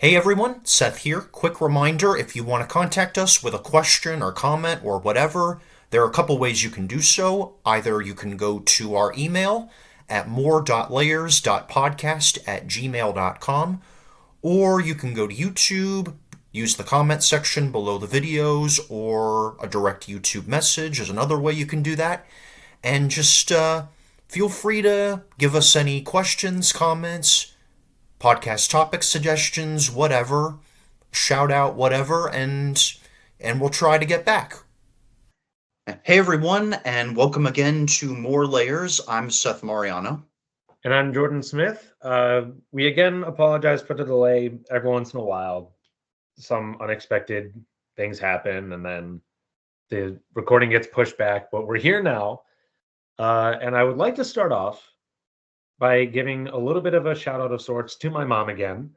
Hey everyone, Seth here. Quick reminder, if you want to contact us with a question or comment or whatever, there are a couple ways you can do so. Either you can go to our email at more.layers.podcast@gmail.com, or you can go to YouTube, use the comment section below the videos, or a direct YouTube message is another way you can do that. And just feel free to give us any questions, comments, podcast topic suggestions, whatever, shout out, whatever, and we'll try to get back. Hey everyone, and welcome again to More Layers. I'm Seth Mariano. And I'm Jordan Smith. We again apologize for the delay. Every once in a while, some unexpected things happen, and then the recording gets pushed back. But we're here now, and I would like to start off by giving a little bit of a shout out of sorts to my mom again.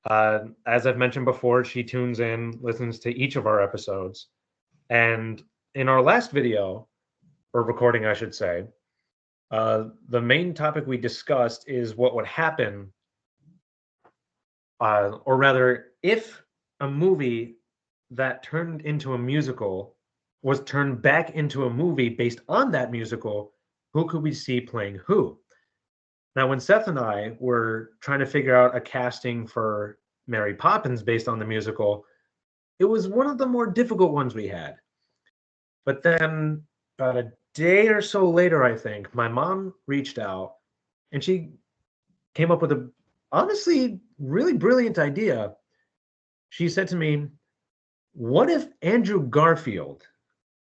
As I've mentioned before, she tunes in, listens to each of our episodes, and in our last video, or recording, I should say, the main topic we discussed is what would happen, or rather, if a movie that turned into a musical was turned back into a movie based on that musical, who could we see playing who? Now, when Seth and I were trying to figure out a casting for Mary Poppins based on the musical, it was one of the more difficult ones we had. But then, about a day or so later, I think, my mom reached out and she came up with a honestly really brilliant idea. She said to me, "What if Andrew Garfield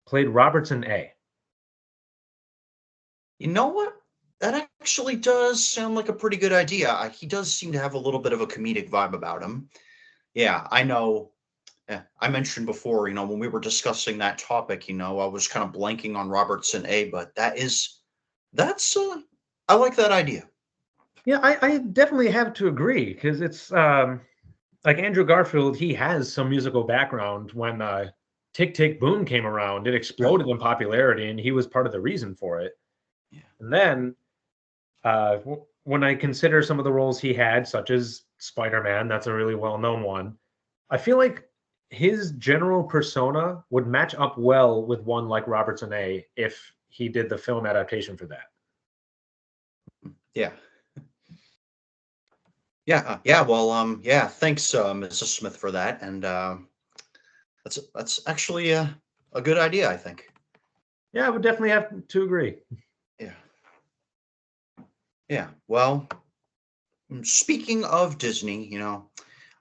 played Robertson A?" You know what? That actually does sound like a pretty good idea. He does seem to have a little bit of a comedic vibe about him. Yeah, I know. I mentioned before, when we were discussing that topic, I was kind of blanking on Robertson A, but that's, I like that idea. Yeah, I definitely have to agree because it's like Andrew Garfield, he has some musical background. When Tick Tick Boom came around, it Right. exploded in popularity, and he was part of the reason for it. Yeah. And then when I consider some of the roles he had, such as Spider-Man, that's a really well-known one. I feel like his general persona would match up well with one like Robertson A if he did the film adaptation for that. Yeah. Yeah. Well, yeah. Thanks, Mrs. Smith, for that, and that's actually a good idea, I think. Yeah, I would definitely have to agree. Yeah. Yeah. Well, speaking of Disney,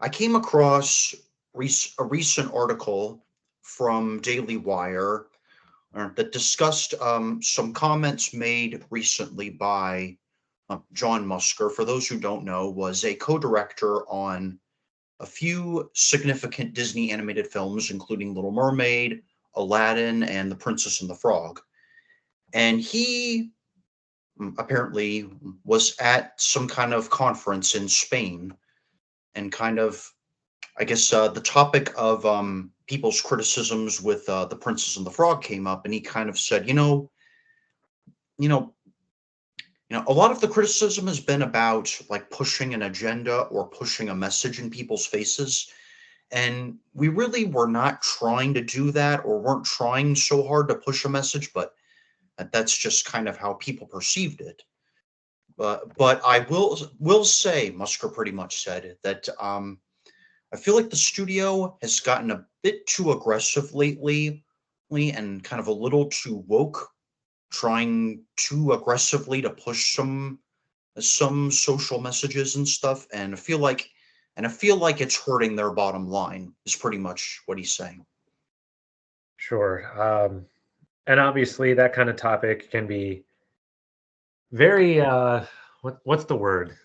I came across a recent article from Daily Wire that discussed some comments made recently by John Musker. For those who don't know, was a co-director on a few significant Disney animated films, including Little Mermaid, Aladdin, and The Princess and the Frog. And he apparently was at some kind of conference in Spain, and kind of, I guess, the topic of people's criticisms with The Princess and the Frog came up, and he kind of said, you know, a lot of the criticism has been about like pushing an agenda or pushing a message in people's faces. And we really were not trying to do that, or weren't trying so hard to push a message, but that's just kind of how people perceived it. But I will say, Musker pretty much said that I feel like the studio has gotten a bit too aggressive lately, and kind of a little too woke, trying too aggressively to push some social messages and stuff, and I feel like it's hurting their bottom line, is pretty much what he's saying. Sure. And obviously that kind of topic can be very what's the word?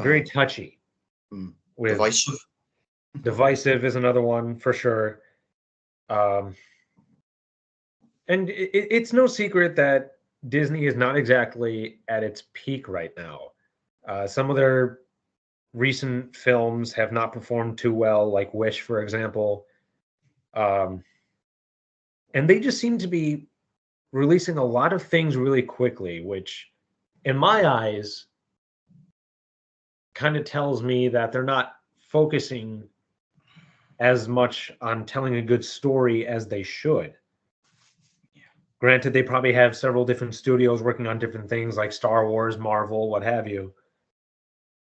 Very Uh, touchy. With Divisive. divisive is another one for sure. Um, and it's no secret that Disney is not exactly at its peak right now. Some of their recent films have not performed too well, like Wish, for example. Um, and they just seem to be releasing a lot of things really quickly, which, in my eyes, kind of tells me that they're not focusing as much on telling a good story as they should. Granted, they probably have several different studios working on different things like Star Wars, Marvel, what have you.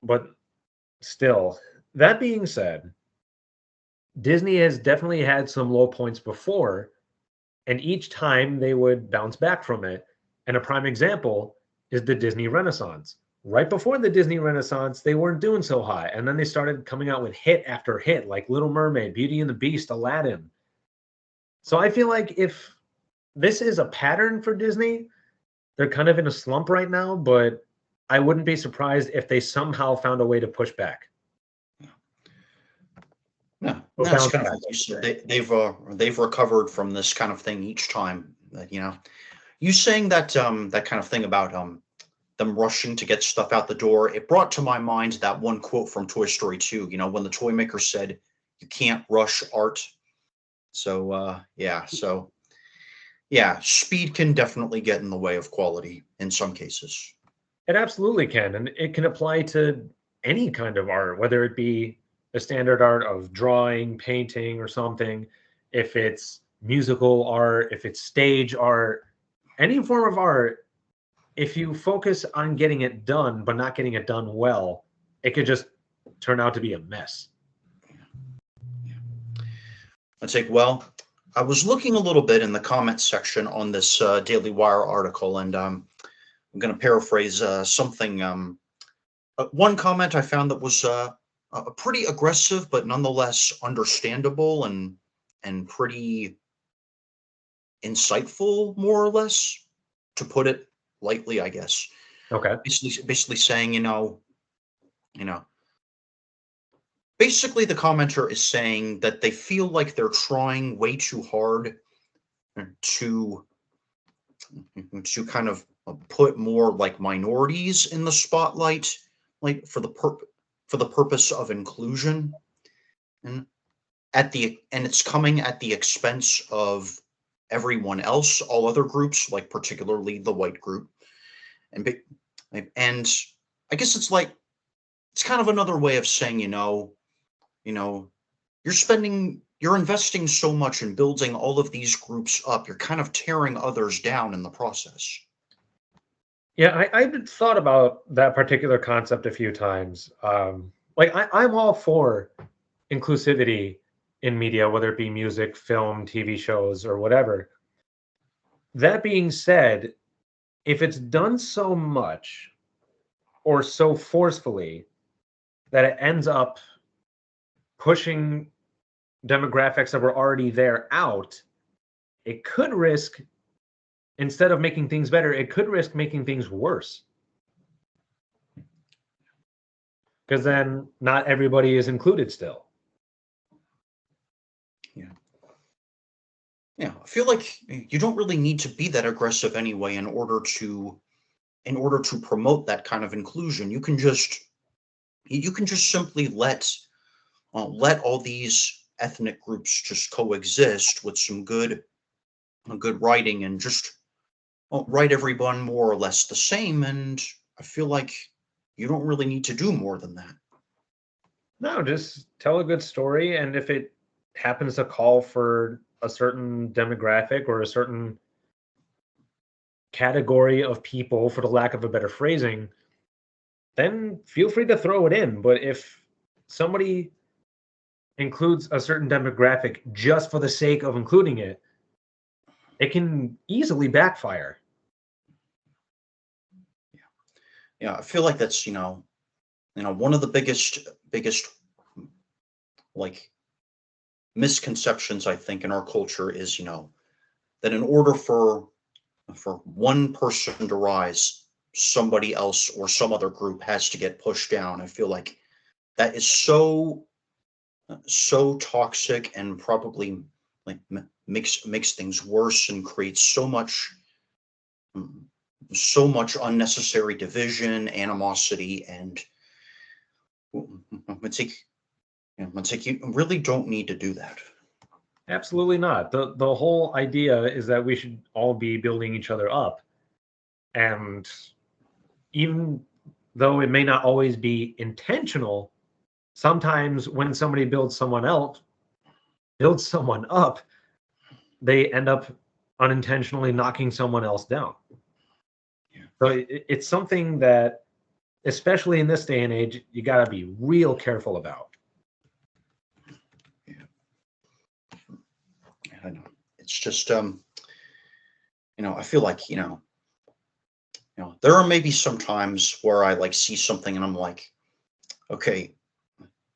But still, that being said, Disney has definitely had some low points before, and each time they would bounce back from it. And a prime example is the Disney Renaissance. Right before the Disney Renaissance, they weren't doing so hot. And then they started coming out with hit after hit, like Little Mermaid, Beauty and the Beast, Aladdin. So I feel like if this is a pattern for Disney, they're kind of in a slump right now, but I wouldn't be surprised if they somehow found a way to push back. No, Or no, it's bounce kind of back. like you said. They've recovered from this kind of thing each time. You saying that kind of thing about them rushing to get stuff out the door. It brought to my mind that one quote from Toy Story 2. When the toy maker said, "You can't rush art." So yeah, speed can definitely get in the way of quality in some cases. It absolutely can. And it can apply to any kind of art, whether it be the standard art of drawing, painting, or something, if it's musical art, if it's stage art, any form of art, if you focus on getting it done, but not getting it done well, it could just turn out to be a mess. Let's take well. I was looking a little bit in the comments section on this Daily Wire article, and I'm going to paraphrase something. One comment I found that was a pretty aggressive, but nonetheless understandable and pretty insightful, more or less, to put it lightly, I guess. Okay. Basically saying, you know, basically the commenter is saying that they feel like they're trying way too hard to kind of put more like minorities in the spotlight, like for the purpose of inclusion, and it's coming at the expense of everyone else, all other groups, like particularly the white group, and and I guess it's kind of another way of saying, you know, you're investing so much in building all of these groups up, you're kind of tearing others down in the process. Yeah, I've thought about that particular concept a few times. Like I'm all for inclusivity in media, whether it be music, film, TV shows, or whatever. That being said, if it's done so much or so forcefully that it ends up pushing demographics that were already there out, it could risk, instead of making things better, it could risk making things worse. Because then not everybody is included still. Yeah. Yeah, I feel like you don't really need to be that aggressive anyway in order to promote that kind of inclusion. You can just simply let all these ethnic groups just coexist with some good writing, and just write everyone more or less the same. And I feel like you don't really need to do more than that. No, just tell a good story. And if it happens to call for a certain demographic or a certain category of people, for the lack of a better phrasing, then feel free to throw it in. But if somebody includes a certain demographic just for the sake of including it, it can easily backfire. Yeah, I feel like that's one of the biggest like misconceptions I think in our culture is that in order for one person to rise, somebody else or some other group has to get pushed down. I feel like that is so toxic, and probably like makes things worse, and creates mm, so much unnecessary division, animosity, and it's like you really don't need to do that. Absolutely not. The whole idea is that we should all be building each other up. And even though it may not always be intentional, sometimes when somebody builds someone up, they end up unintentionally knocking someone else down. Yeah. So it's something that, especially in this day and age, you got to be real careful about. Yeah. I know. It's just I feel like, there are maybe some times where I like see something and I'm like, okay,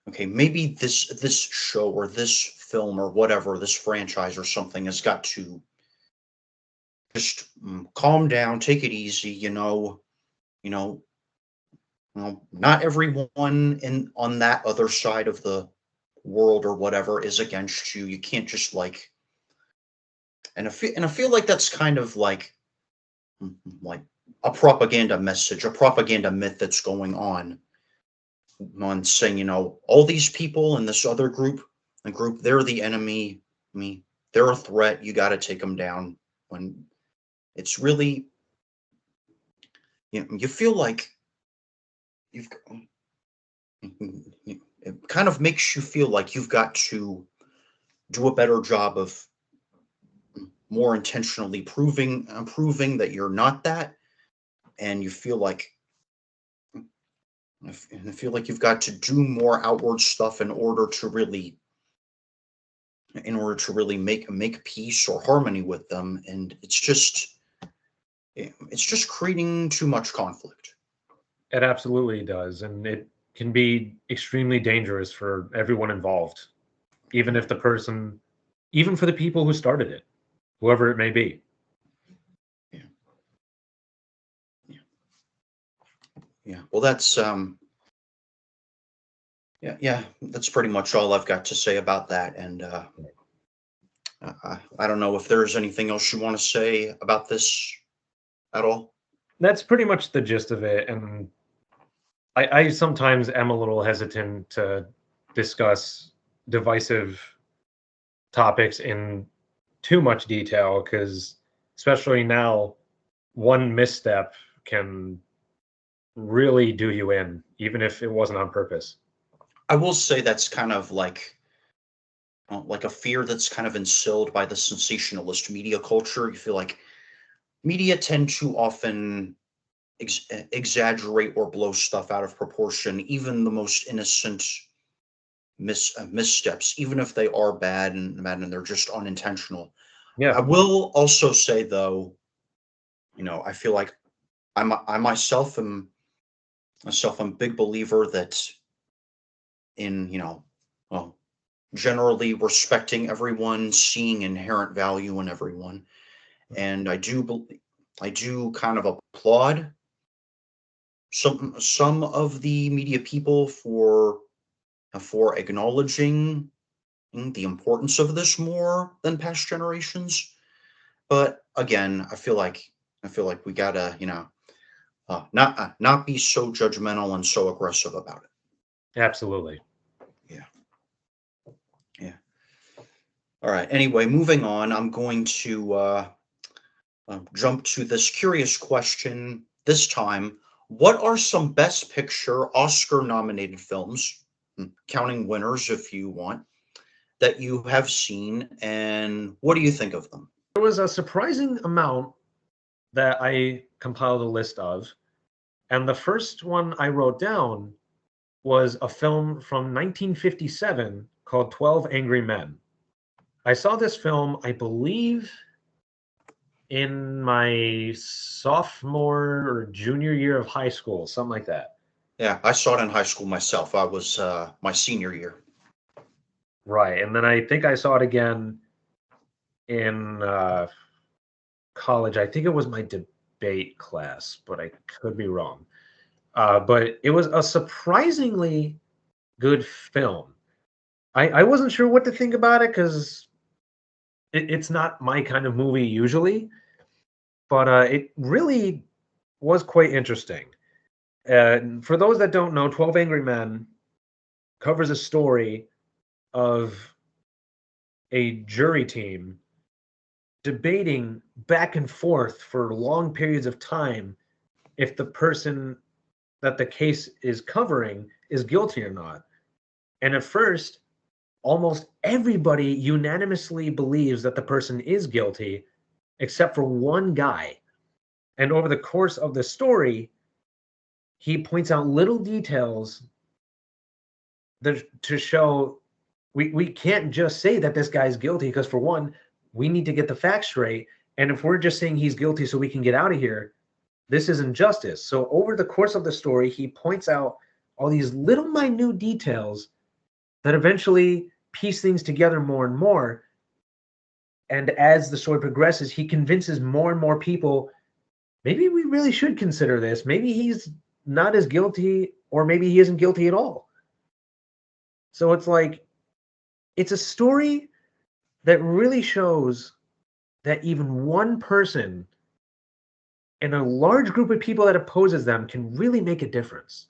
okay, maybe this show or this film or whatever, this franchise or something has got to just calm down, take it easy, you know, not everyone in on that other side of the world or whatever is against you. You can't just like, and I feel like that's kind of like a propaganda message, a propaganda myth that's going on saying, all these people in this other group, they're the enemy. I mean, they're a threat. You got to take them down. When it's really, you feel like you've, it kind of makes you feel like you've got to do a better job of more intentionally proving that you're not that, and you feel like I feel like you've got to do more outward stuff in order to really make peace or harmony with them, and it's just creating too much conflict. It absolutely does. And it can be extremely dangerous for everyone involved, even if the person, even for the people who started it, whoever it may be. Yeah, yeah, yeah. Well, yeah, that's pretty much all I've got to say about that. And I don't know if there's anything else you want to say about this at all. That's pretty much the gist of it. And I sometimes am a little hesitant to discuss divisive topics in too much detail because, especially now, one misstep can really do you in, even if it wasn't on purpose. I will say that's kind of like a fear that's kind of instilled by the sensationalist media culture. You feel like media tend to often exaggerate or blow stuff out of proportion, even the most innocent missteps, even if they are bad and they're just unintentional. I Yeah, will also say though, I feel like I myself am a big believer that in well, generally respecting everyone, seeing inherent value in everyone, and I do kind of applaud some of the media people for acknowledging the importance of this more than past generations. But again, I feel like we gotta not be so judgmental and so aggressive about it. absolutely. Yeah, yeah. All right. Anyway, moving on. I'm going to jump to this curious question this time. What are some Best Picture Oscar nominated films, counting winners if you want, that you have seen, and what do you think of them? There was a surprising amount that I compiled a list of, and the first one I wrote down was a film from 1957 called 12 Angry Men. I saw this film, I believe, in my sophomore or junior year of high school, something like that. Yeah, I saw it in high school myself. I was my senior year. Right. And then I think I saw it again in college. I think it was my debate class, but I could be wrong. But it was a surprisingly good film. I wasn't sure what to think about it because it's not my kind of movie usually, but it really was quite interesting. For those that don't know, 12 Angry Men covers a story of a jury team debating back and forth for long periods of time if the person that the case is covering is guilty or not. And at first, almost everybody unanimously believes that the person is guilty, except for one guy. And over the course of the story, he points out little details that to show we can't just say that this guy's guilty, because for one, we need to get the facts straight. And if we're just saying he's guilty so we can get out of here, this isn't justice. So over the course of the story, he points out all these little minute details that eventually piece things together more and more. And as the story progresses, he convinces more and more people, maybe we really should consider this. Maybe he's not as guilty, or maybe he isn't guilty at all. So it's like, it's a story that really shows that even one person and a large group of people that opposes them can really make a difference.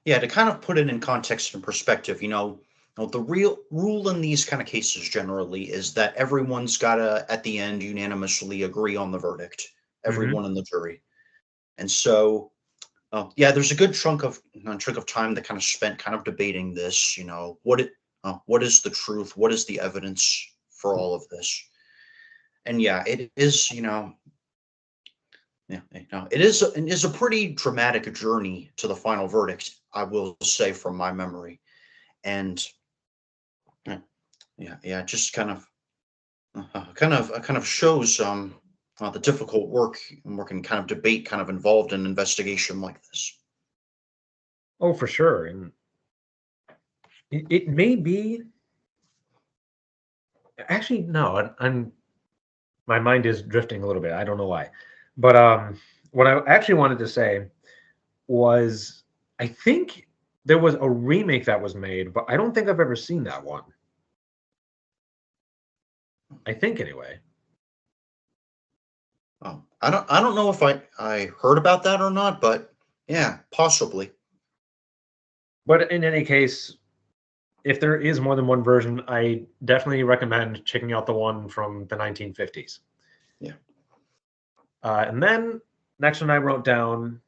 Yeah, to kind of put it in context and perspective, the real rule in these kind of cases generally is that everyone's got to, at the end, unanimously agree on the verdict, Mm-hmm. everyone in the jury. And so, yeah, there's a good chunk of time that kind of spent kind of debating this, what is the truth? What is the evidence for all of this? And yeah, it is, yeah, it is a pretty dramatic journey to the final verdict, I will say from my memory. And yeah, yeah, just kind of shows the difficult work and kind of debate kind of involved in an investigation like this. Oh, for sure. And it may be, actually, no, I'm my mind is drifting a little bit. I don't know why. But what I actually wanted to say was, I think there was a remake that was made, but I don't think I've ever seen that one. I think anyway. I don't know if I heard about that or not, but yeah, possibly. But in any case, if there is more than one version, I definitely recommend checking out the one from the 1950s. Yeah. And then next one I wrote down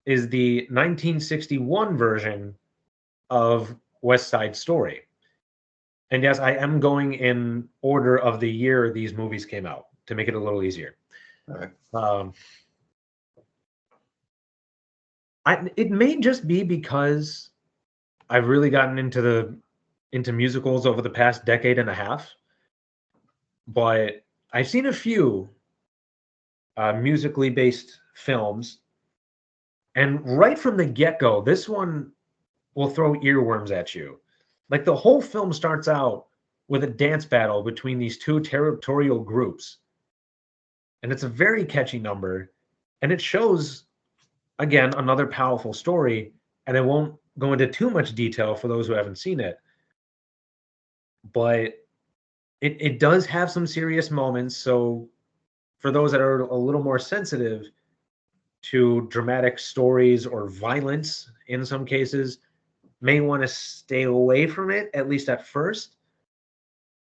is the 1961 version of West Side Story. And yes, I am going in order of the year these movies came out to make it a little easier. All right. Um, it may just be because I've really gotten into musicals over the past decade and a half, but I've seen a few musically based films, and right from the get go, this one will throw earworms at you. Like the whole film starts out with a dance battle between these two territorial groups, and it's a very catchy number, and it shows again another powerful story. And I won't go into too much detail for those who haven't seen it, but it does have some serious moments. So for those that are a little more sensitive to dramatic stories or violence in some cases, may want to stay away from it, at least at first.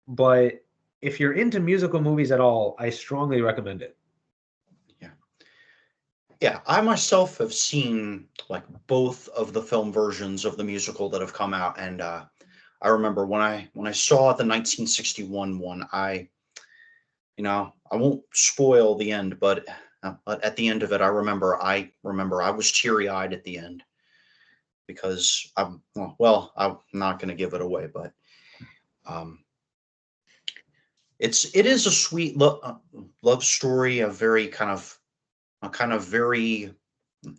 But if you're into musical movies at all, I strongly recommend it. Yeah. Yeah, I myself have seen like both of the film versions of the musical that have come out, and I remember when I saw the 1961 one, I won't spoil the end, but at the end of it, I remember I was teary eyed at the end because I'm not going to give it away, but um, it is a sweet love story, a kind of very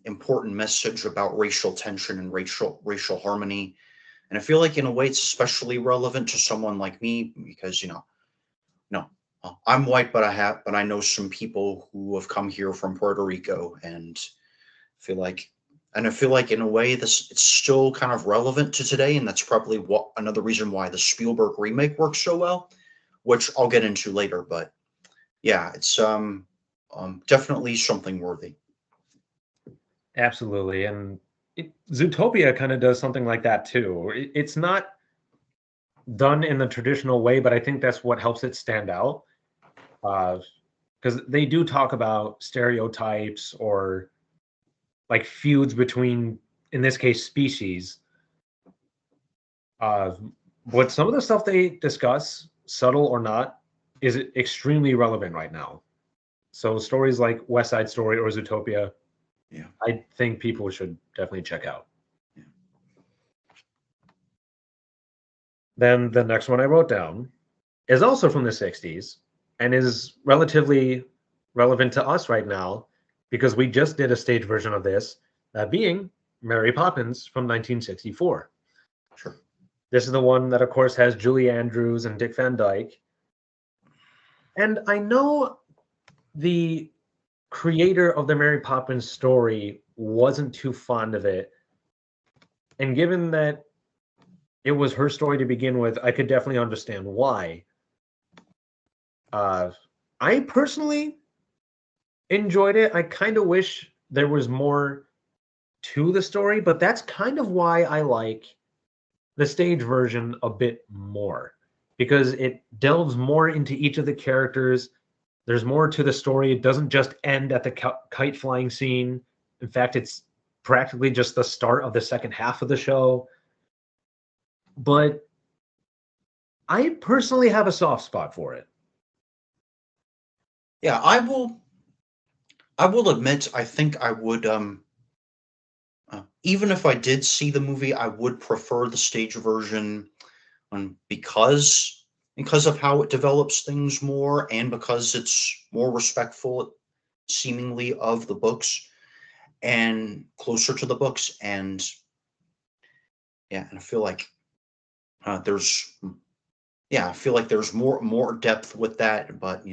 important message about racial tension and racial harmony. And I feel like in a way it's especially relevant to someone like me because no, I'm white, but I know some people who have come here from Puerto Rico, and feel like, and I feel like in a way this it's still kind of relevant to today, and that's probably what another reason why the Spielberg remake works so well, which I'll get into later. But yeah, it's definitely something worthy. Absolutely. And Zootopia kind of does something like that too. It's not done in the traditional way, but I think that's what helps it stand out. Because they do talk about stereotypes or like feuds between, in this case, species. Uh, but some of the stuff they discuss, subtle or not, is extremely relevant right now. So stories like West Side Story or Zootopia, Yeah. I think people should definitely check out. Yeah. Then the next one I wrote down is also from the 60s and is relatively relevant to us right now because we just did a stage version of this, that being Mary Poppins from 1964. Sure. This is the one that, of course, has Julie Andrews and Dick Van Dyke. And I know the creator of the Mary Poppins story wasn't too fond of it. And given that it was her story to begin with, I could definitely understand why. I personally enjoyed it. I kind of wish there was more to the story, but that's kind of why I like the stage version a bit more because it delves more into each of the characters. There's more to the story. It doesn't just end at the kite flying scene. In fact, it's practically just the start of the second half of the show. But I personally have a soft spot for it. Yeah, I will admit I think I would even if I did see the movie, I would prefer the stage version because of how it develops things more and because it's more respectful seemingly of the books and closer to the books. And yeah, and I feel like there's yeah, I feel like there's more depth with that, but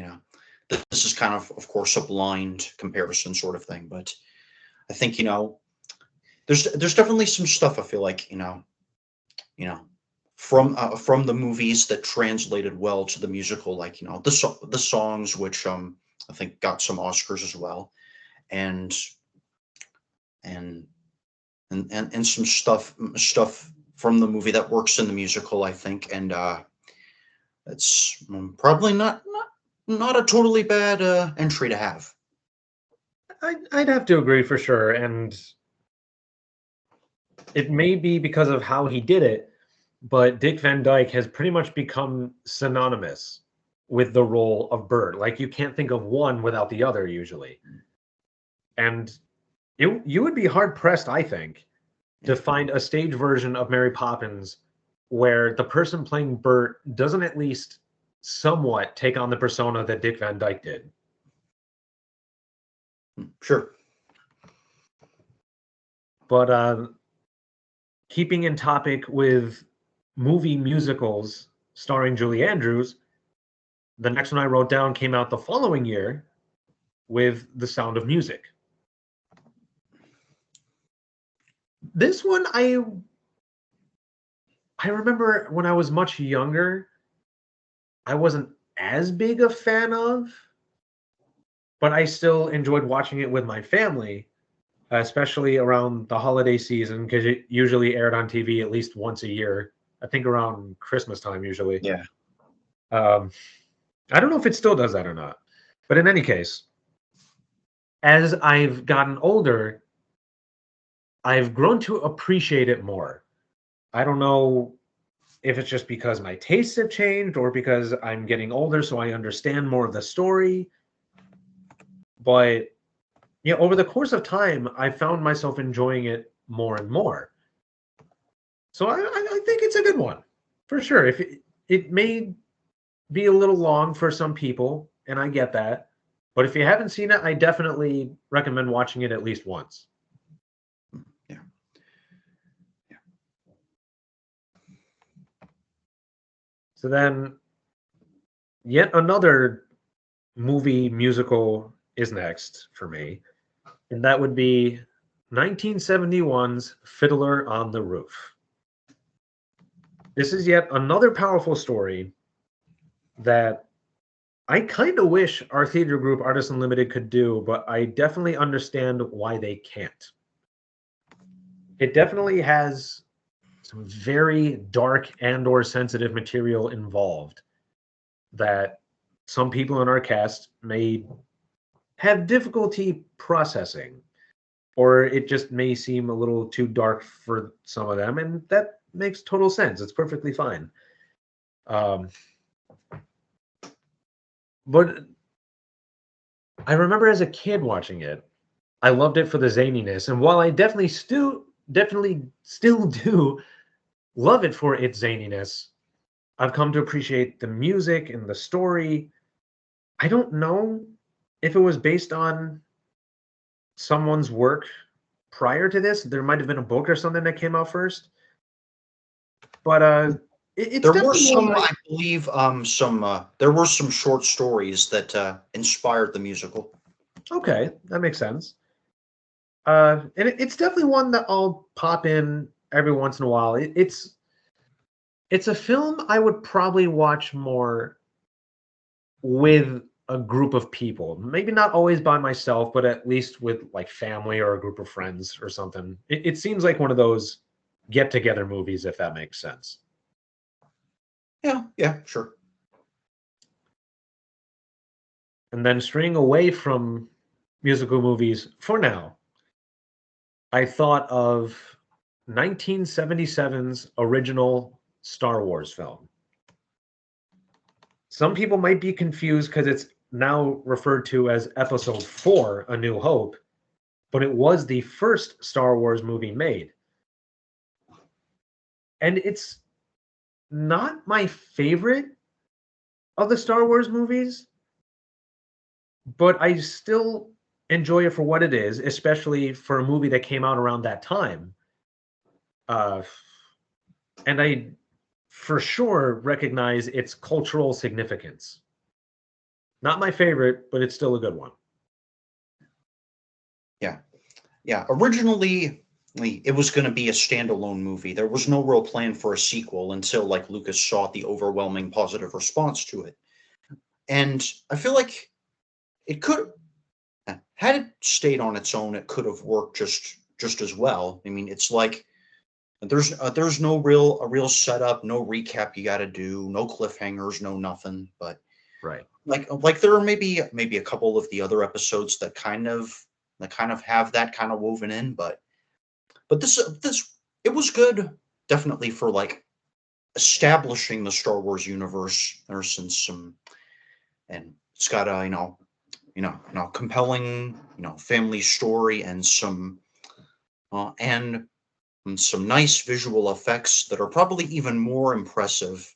this is kind of course a blind comparison sort of thing. But I think there's definitely some stuff I feel like you know from the movies that translated well to the musical, like the songs, which I think got some Oscars as well, and and and some stuff from the movie that works in the musical, I think, and it's probably not a totally bad entry to have. I'd have to agree for sure. And it may be because of how he did it, but Dick Van Dyke has pretty much become synonymous with the role of Bert. Like you can't think of one without the other usually. And you would be hard pressed, I think, Yeah. to find a stage version of Mary Poppins where the person playing Bert doesn't at least somewhat take on the persona that Dick Van Dyke did. Sure. But keeping in topic with movie musicals starring Julie Andrews, the next one I wrote down came out the following year with The Sound of Music. This one I remember when I was much younger, I wasn't as big a fan of, but I still enjoyed watching it with my family, especially around the holiday season because it usually aired on TV at least once a year. I think around Christmas time usually. Yeah. Um, I don't know if it still does that or not, but in any case, as I've gotten older, I've grown to appreciate it more. I don't know if it's just because my tastes have changed or because I'm getting older, so I understand more of the story. But yeah, over the course of time, I found myself enjoying it more and more. So I think it's a good one for sure. If it may be a little long for some people, and I get that. But if you haven't seen it, I definitely recommend watching it at least once. Yeah. Yeah. So then, yet another movie musical is next for me, and that would be 1971's Fiddler on the Roof. This is yet another powerful story that I kind of wish our theater group, Artists Unlimited, could do, but I definitely understand why they can't. It definitely has some very dark and or sensitive material involved that some people in our cast may have difficulty processing or it just may seem a little too dark for some of them, and that makes total sense. It's perfectly fine. Um, but I remember as a kid watching it, I loved it for the zaniness, and while I definitely still do love it for its zaniness, I've come to appreciate the music and the story. I don't know if it was based on someone's work prior to this. There might have been a book or something that came out first, but it's There were definitely one some, that I believe, there were some short stories that inspired the musical. okay, that makes sense. And it's definitely one that I'll pop in every once in a while. It's a film I would probably watch more with a group of people. Maybe not always by myself, but at least with like family or a group of friends or something. It seems like one of those get together movies, if that makes sense. Yeah, yeah, sure. And then straying away from musical movies for now, I thought of 1977's original Star Wars film. Some people might be confused because it's now referred to as Episode 4, A New Hope, but it was the first Star Wars movie made. And it's not my favorite of the Star Wars movies, but I still enjoy it for what it is, especially for a movie that came out around that time. Uh, and I for sure recognize its cultural significance. Not my favorite, but it's still a good one. Yeah, yeah. Originally, it was going to be a standalone movie. There was no real plan for a sequel until like Lucas saw the overwhelming positive response to it, and I feel like it could, had it stayed on its own, it could have worked just as well. I mean, it's like there's no real setup, no recap you got to do, no cliffhangers, no nothing. But Right. like there are maybe a couple of the other episodes that kind of have that kind of woven in, but this it was good, definitely for like establishing the Star Wars universe. There's some, and it's got a compelling family story and and some nice visual effects that are probably even more impressive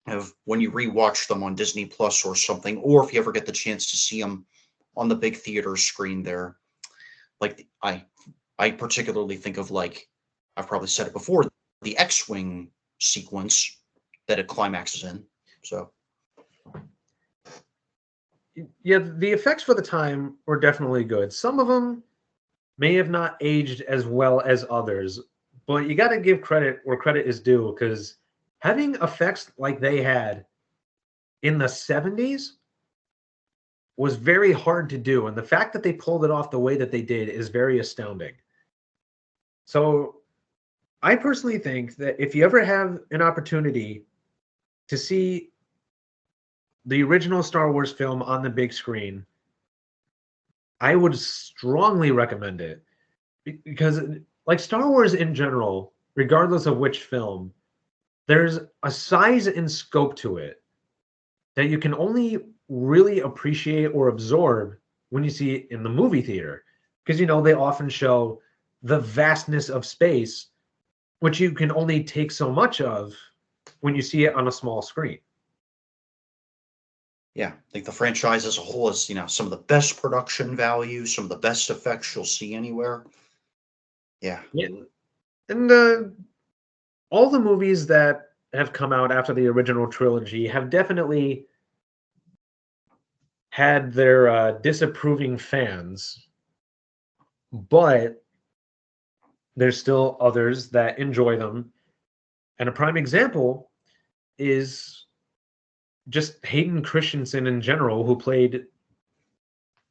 of when you rewatch them on Disney Plus or something, or if you ever get the chance to see them on the big theater screen there. Like I particularly think of, like, I've probably said it before, the X-wing sequence that it climaxes in. So Yeah, the effects for the time were definitely good. Some of them may have not aged as well as others, but you got to give credit where credit is due because having effects like they had in the 70s was very hard to do. And the fact that they pulled it off the way that they did is very astounding. So I personally think that if you ever have an opportunity to see the original Star Wars film on the big screen, I would strongly recommend it because, like Star Wars in general, regardless of which film, there's a size and scope to it that you can only really appreciate or absorb when you see it in the movie theater. Because, they often show the vastness of space, which you can only take so much of when you see it on a small screen. yeah, I think the franchise as a whole is some of the best production value, some of the best effects you'll see anywhere. Yeah, Yeah. And all the movies that have come out after the original trilogy have definitely had their disapproving fans, but there's still others that enjoy them. And a prime example is just Hayden Christensen in general, who played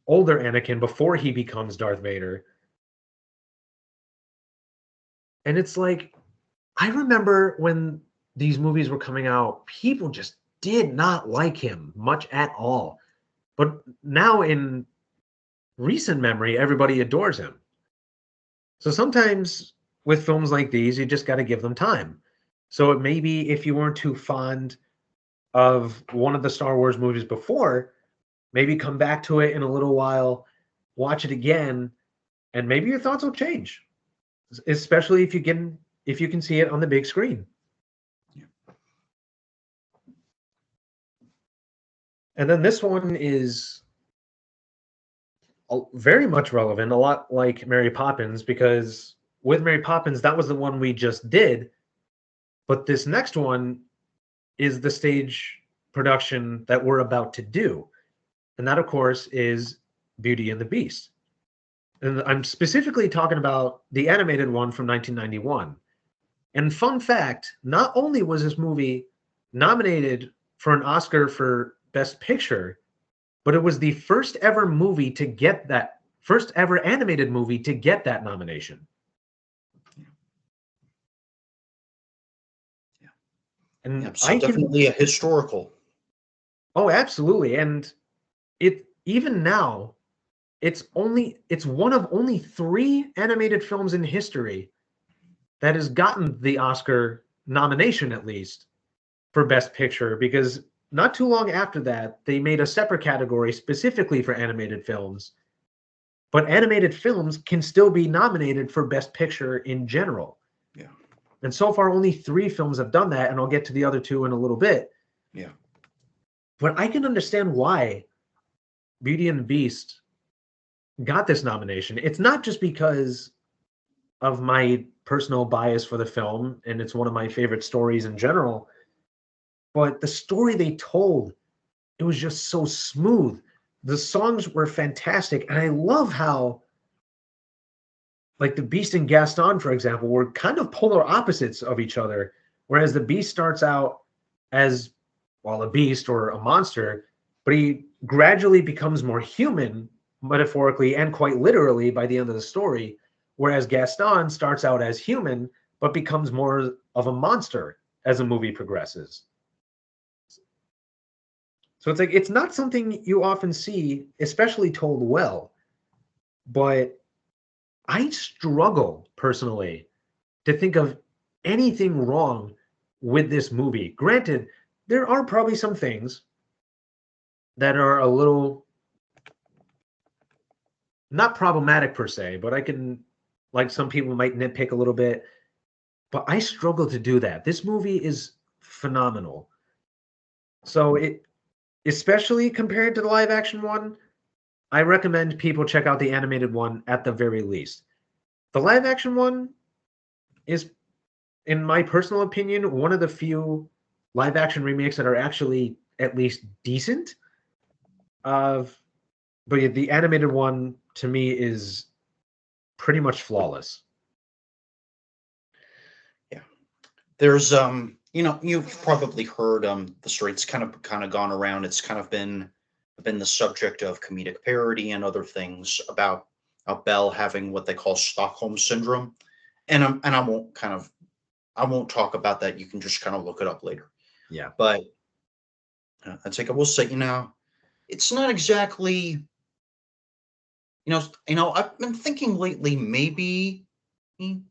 older Anakin before he becomes Darth Vader. And it's like, I remember when these movies were coming out, people just did not like him much at all. But now in recent memory, everybody adores him. So sometimes with films like these, you just got to give them time. So it maybe if you weren't too fond of one of the Star Wars movies before, maybe come back to it in a little while, watch it again, and maybe your thoughts will change. Especially if you can see it on the big screen. Yeah. And then this one is very much relevant, a lot like Mary Poppins, because with Mary Poppins, that was the one we just did. But this next one is the stage production that we're about to do. And that, of course, is Beauty and the Beast. And I'm specifically talking about the animated one from 1991. And fun fact, not only was this movie nominated for an Oscar for Best Picture, but it was the first ever movie to get that, first ever animated movie to get that nomination. Yeah. And Yeah, so definitely a historical. Oh, absolutely. And it even now, it's one of only 3 animated films in history that has gotten the Oscar nomination at least for Best Picture, because not too long after that, they made a separate category specifically for animated films. But animated films can still be nominated for Best Picture in general. Yeah. And so far, only 3 films have done that, and I'll get to the other 2 in a little bit. Yeah. But I can understand why Beauty and the Beast got this nomination. It's not just because of my personal bias for the film, and it's one of my favorite stories in general, but the story they told, it was just so smooth. The songs were fantastic, and I love how, like, the Beast and Gaston, for example, were kind of polar opposites of each other. Whereas the Beast starts out as, well, a beast or a monster, but he gradually becomes more human, metaphorically and quite literally, by the end of the story. Whereas Gaston starts out as human, but becomes more of a monster as the movie progresses. So it's like, it's not something you often see, especially told well. But I struggle personally to think of anything wrong with this movie. Granted, there are probably some things that are a little not problematic per se, but I can, like, some people might nitpick a little bit, but I struggle to do that. This movie is phenomenal. So it, especially compared to the live action one, I recommend people check out the animated one at the very least. The live action one is, in my personal opinion, one of the few live action remakes that are actually at least decent. Of, but yeah, the animated one to me is pretty much flawless. Yeah. There's you've probably heard the story. It's kind of gone around. It's kind of been the subject of comedic parody and other things about Belle having what they call Stockholm syndrome. I won't talk about that. You can just kind of look it up later. Yeah. But I will say, it's not exactly, I've been thinking lately, maybe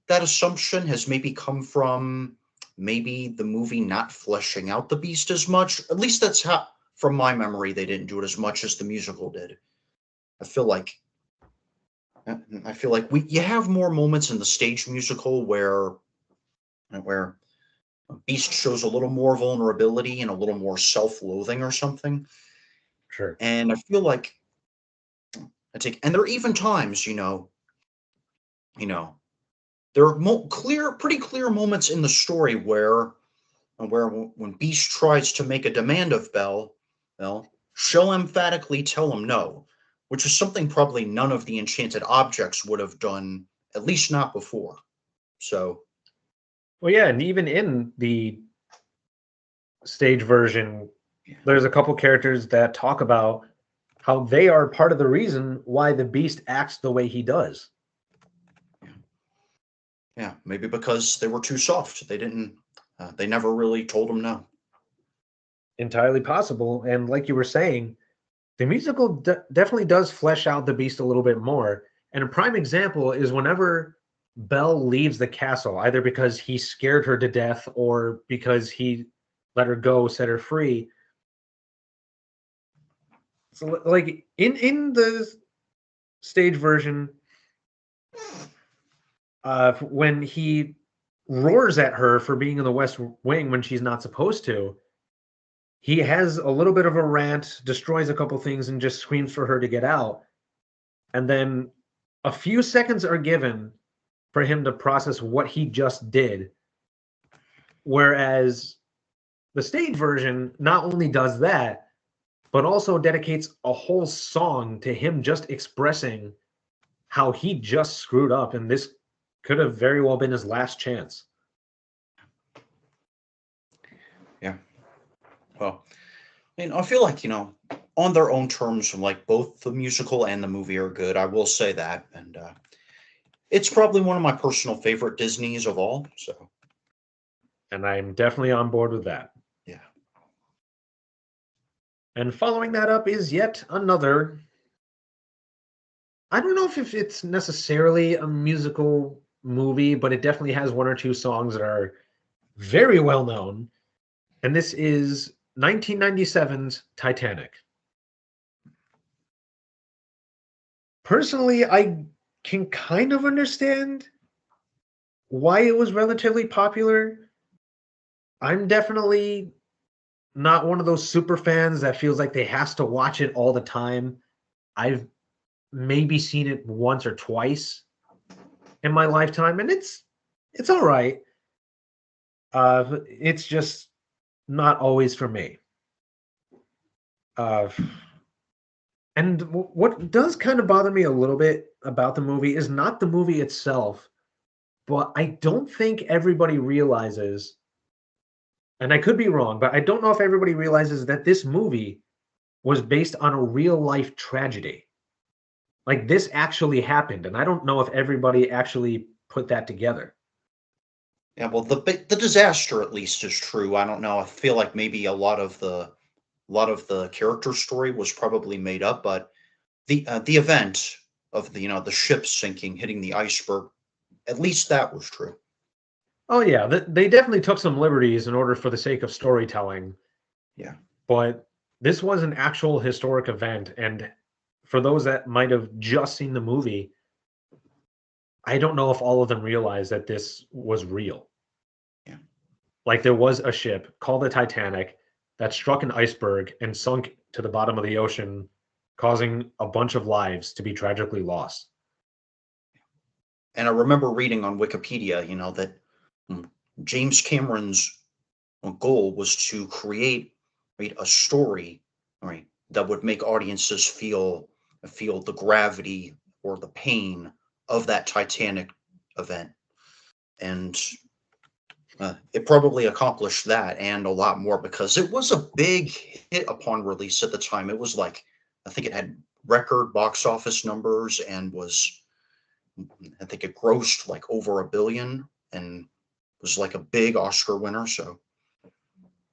that assumption has maybe come from maybe the movie not fleshing out the beast as much. At least that's how, from my memory, they didn't do it as much as the musical did. I feel like you have more moments in the stage musical where Beast shows a little more vulnerability and a little more self-loathing or something. Sure. And I feel like and there are even times, you know, there are pretty clear moments in the story where when Beast tries to make a demand of Belle, she'll emphatically tell him no, which is something probably none of the enchanted objects would have done, at least not before. So, Well, yeah, and even in the stage version, yeah, there's a couple characters that talk about how they are part of the reason why the Beast acts the way he does. yeah, yeah, maybe because they were too soft. They never really told him no. Entirely possible. And like you were saying, the musical definitely does flesh out the Beast a little bit more. And a prime example is whenever Belle leaves the castle, either because he scared her to death or because he let her go, set her free. So, like in the stage version, when he roars at her for being in the West Wing when she's not supposed to, he has a little bit of a rant, destroys a couple things, and just screams for her to get out. And then a few seconds are given for him to process what he just did. Whereas the stage version not only does that, but also dedicates a whole song to him just expressing how he just screwed up, and this could have very well been his last chance. Yeah. Well, I feel like, on their own terms, like both the musical and the movie are good. I will say that. And it's probably one of my personal favorite Disneys of all. So, And I'm definitely on board with that. yeah. And following that up is yet another. I don't know if it's necessarily a musical movie, but it definitely has one or two songs that are very well known. And this is 1997's Titanic. Personally, I can kind of understand why it was relatively popular. I'm definitely not one of those super fans that feels like they has to watch it all the time. I've maybe seen it once or twice in my lifetime, and it's all right. It's just not always for me. Uh, and what does kind of bother me a little bit about the movie is not the movie itself, but I don't think everybody realizes, and I could be wrong, but I don't know if everybody realizes that this movie was based on a real life tragedy. Like this actually happened, and I don't know if everybody actually put that together. Yeah, well, the disaster at least is true. I don't know. I feel like maybe a lot of the character story was probably made up, but the event of the ship sinking, hitting the iceberg, at least that was true. Oh yeah, they definitely took some liberties in order for the sake of storytelling, Yeah. but this was an actual historic event, and for those that might have just seen the movie, I don't know if all of them realize that this was real. Yeah. Like there was a ship called the Titanic that struck an iceberg and sunk to the bottom of the ocean, causing a bunch of lives to be tragically lost. And I remember reading on Wikipedia, that mm, James Cameron's goal was to create, right, a story, right, that would make audiences feel the gravity or the pain of that Titanic event, and it probably accomplished that and a lot more because it was a big hit upon release at the time. It was like, I think it had record box office numbers and I think it grossed like over 1 billion and was like a big Oscar winner. So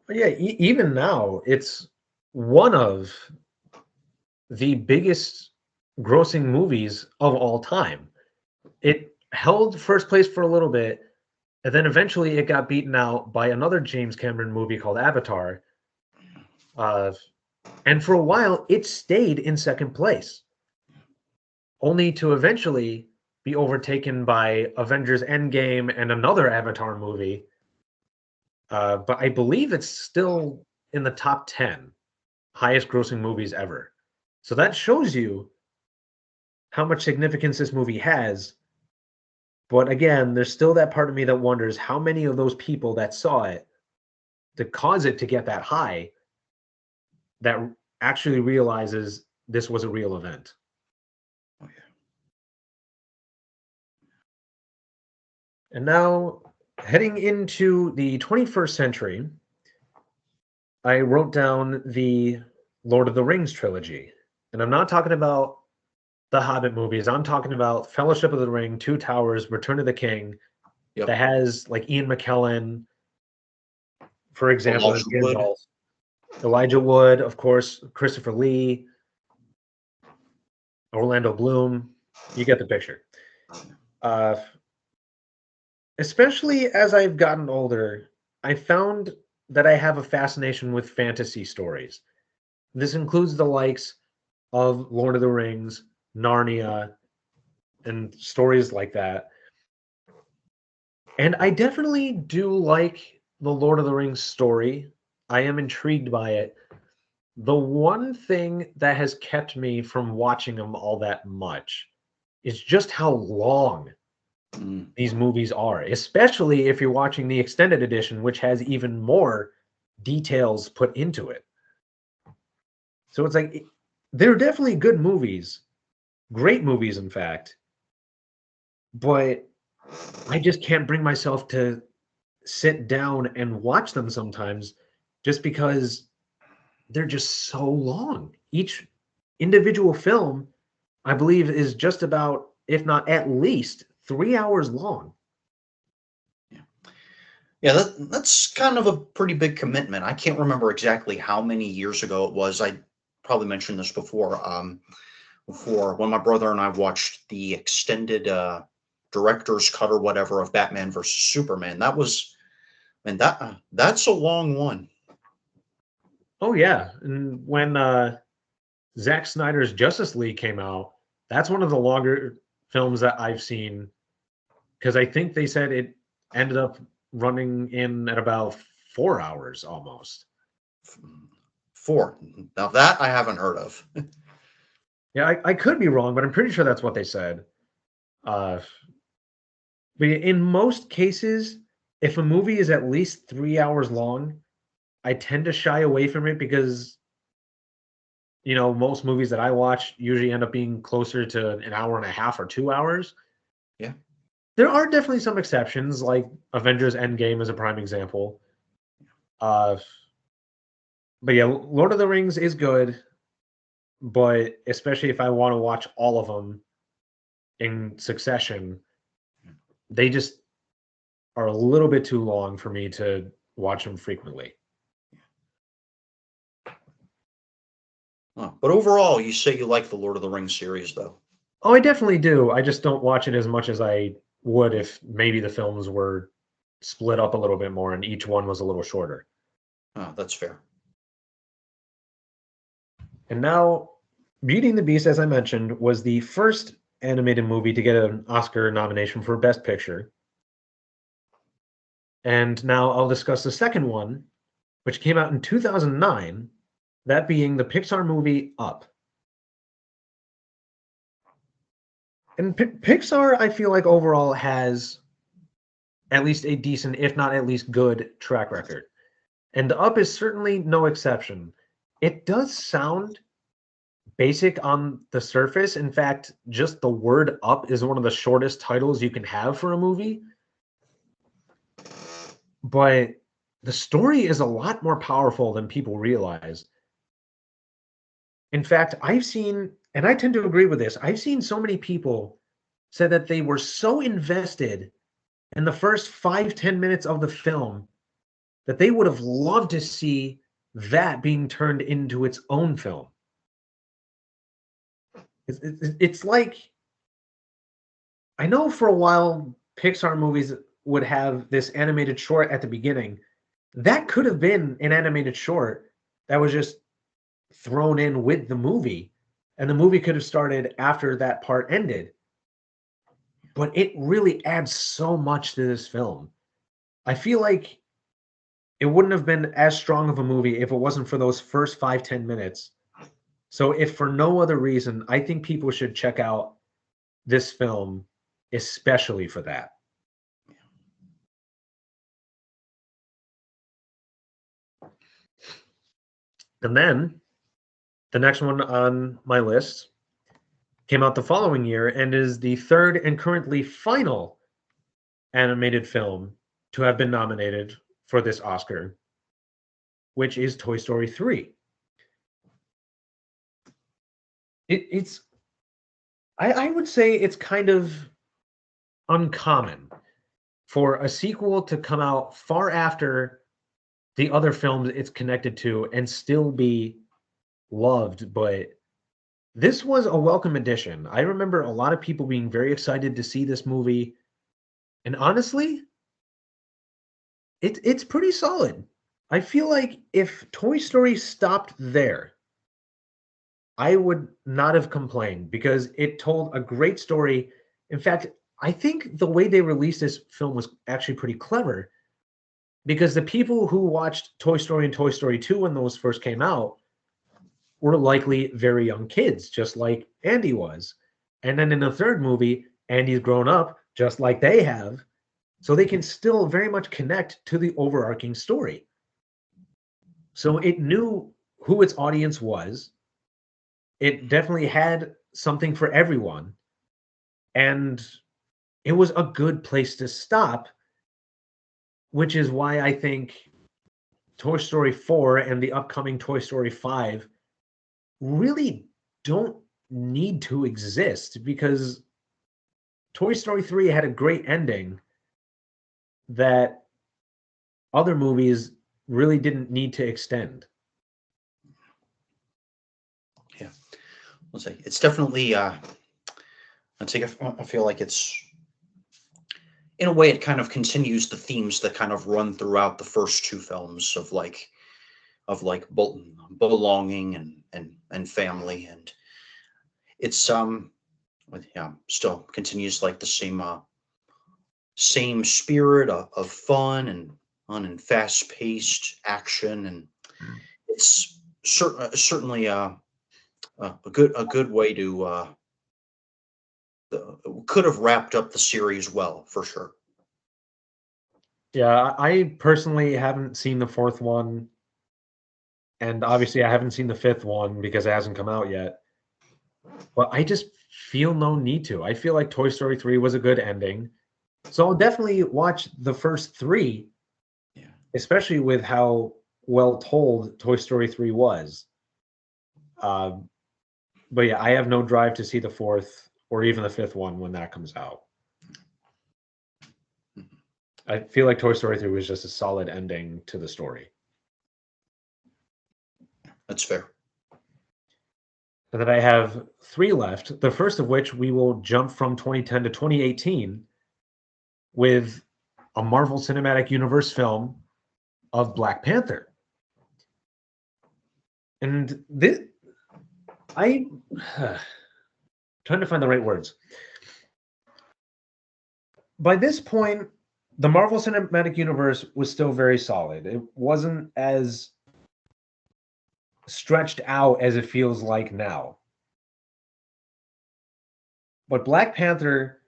But yeah, even now, it's one of the biggest grossing movies of all time. It held first place for a little bit, and then eventually it got beaten out by another James Cameron movie called Avatar. Uh, and for a while, it stayed in second place, only to eventually be overtaken by Avengers Endgame and another Avatar movie. But I believe it's still in the top 10 highest grossing movies ever. So that shows you how much significance this movie has. But again, there's still that part of me that wonders how many of those people that saw it to cause it to get that high that actually realizes this was a real event. oh, yeah. And now, heading into the 21st century, I wrote down the Lord of the Rings trilogy. And I'm not talking about the Hobbit movies. I'm talking about Fellowship of the Ring, Two Towers, Return of the King, Yep. that has like Ian McKellen, for example, as Elijah Wood. Gandalf, Elijah Wood, of course, Christopher Lee, Orlando Bloom. You get the picture. Uh, Especially as I've gotten older, I found that I have a fascination with fantasy stories. This includes the likes of Lord of the Rings, Narnia, and stories like that. And I definitely do like the Lord of the Rings story. I am intrigued by it. The one thing that has kept me from watching them all that much is just how long Mm, these movies are, especially if you're watching the extended edition, which has even more details put into it. So it's like they're definitely good movies, great movies, in fact, but I just can't bring myself to sit down and watch them sometimes just because they're just so long. Each individual film, I believe, is just about, if not at least, 3 hours long. yeah. Yeah, that's kind of a pretty big commitment. I can't remember exactly how many years ago it was. I probably mentioned this before. Before when my brother and I watched the extended director's cut or whatever of Batman versus Superman. That was, and that's a long one. Oh yeah, and when Zack Snyder's Justice League came out, that's one of the longer films that I've seen because I think they said it ended up running in at about 4 hours almost. Four. Now that I haven't heard of. Yeah, I could be wrong, but I'm pretty sure that's what they said. Uh, but in most cases, if a movie is at least 3 hours long, I tend to shy away from it because most movies that I watch usually end up being closer to an hour and a half or 2 hours. Yeah. There are definitely some exceptions, like Avengers Endgame is a prime example. Uh, but yeah, Lord of the Rings is good, but especially if I want to watch all of them in succession, they just are a little bit too long for me to watch them frequently. But overall, you say you like the Lord of the Rings series, though. Oh, I definitely do. I just don't watch it as much as I would if maybe the films were split up a little bit more and each one was a little shorter. That's fair. And now, Beauty and the Beast, as I mentioned, was the first animated movie to get an Oscar nomination for Best Picture. And now I'll discuss the second one, which came out in 2009, that being the Pixar movie Up. And Pixar, I feel like overall has at least a decent, if not at least good, track record. And Up is certainly no exception. It does sound basic on the surface. In fact, just the word Up is one of the shortest titles you can have for a movie. But the story is a lot more powerful than people realize. In fact, I've seen, and I tend to agree with this, I've seen so many people say that they were so invested in the first 5-10 minutes of the film that they would have loved to see that being turned into its own film. It's like, I know for a while Pixar movies would have this animated short at the beginning. That could have been an animated short that was just thrown in with the movie, and the movie could have started after that part ended. But it really adds so much to this film. I feel like it wouldn't have been as strong of a movie if it wasn't for those first 5-10 minutes. So, if for no other reason, I think people should check out this film, especially for that. And then the next one on my list came out the following year and is the third and currently final animated film to have been nominated for this Oscar, which is Toy Story 3. It's I would say it's kind of uncommon for a sequel to come out far after the other films it's connected to and still be loved, but this was a welcome addition. I remember a lot of people being very excited to see this movie. And honestly, it's pretty solid. I feel like if Toy Story stopped there, I would not have complained because it told a great story. In fact, I think the way they released this film was actually pretty clever because the people who watched Toy Story and Toy Story 2 when those first came out were likely very young kids, just like Andy was. And then in the third movie, Andy's grown up just like they have. So they can still very much connect to the overarching story. So it knew who its audience was. It definitely had something for everyone. And it was a good place to stop, which is why I think Toy Story 4 and the upcoming Toy Story 5 really don't need to exist because Toy Story 3 had a great ending that other movies really didn't need to extend. Yeah, let's say it's definitely. I think I feel like it's in a way it kind of continues the themes that kind of run throughout the first two films of like belonging and family, and it's yeah, still continues like the same spirit of fun and fast paced action, and it's certainly a good way to could have wrapped up the series well for sure. Yeah, I personally haven't seen the fourth one, and obviously I haven't seen the fifth one because it hasn't come out yet. But I just feel no need to. I feel like Toy Story 3 was a good ending. So I'll definitely watch the first three, Yeah. especially with how well told Toy Story 3 was. Um, but yeah, I have no drive to see the fourth or even the fifth one when that comes out. Mhm. I feel like Toy Story 3 was just a solid ending to the story. That's fair. And then I have three left. The first of which we will jump from 2010 to 2018 with a Marvel Cinematic Universe film of Black Panther. And this, I trying to find the right words. By this point, the Marvel Cinematic Universe was still very solid. It wasn't as stretched out as it feels like now. But Black Panther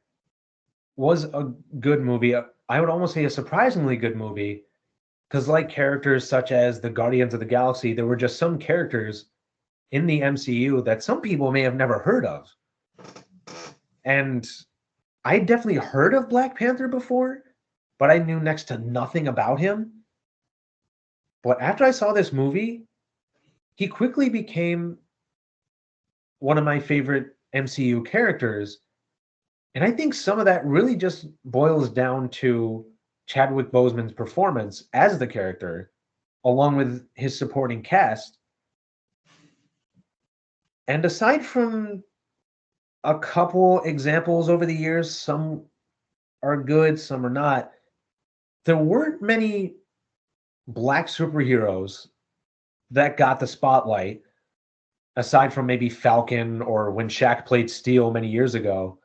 was a good movie. I would almost say a surprisingly good movie because, like characters such as the Guardians of the Galaxy, there were just some characters in the MCU that some people may have never heard of. And I definitely heard of Black Panther before, but I knew next to nothing about him. But after I saw this movie, he quickly became one of my favorite MCU characters. And I think some of that really just boils down to Chadwick Boseman's performance as the character, along with his supporting cast. And aside from a couple examples over the years, some are good, some are not, there weren't many black superheroes that got the spotlight, aside from maybe Falcon or when Shaq played Steel many years ago.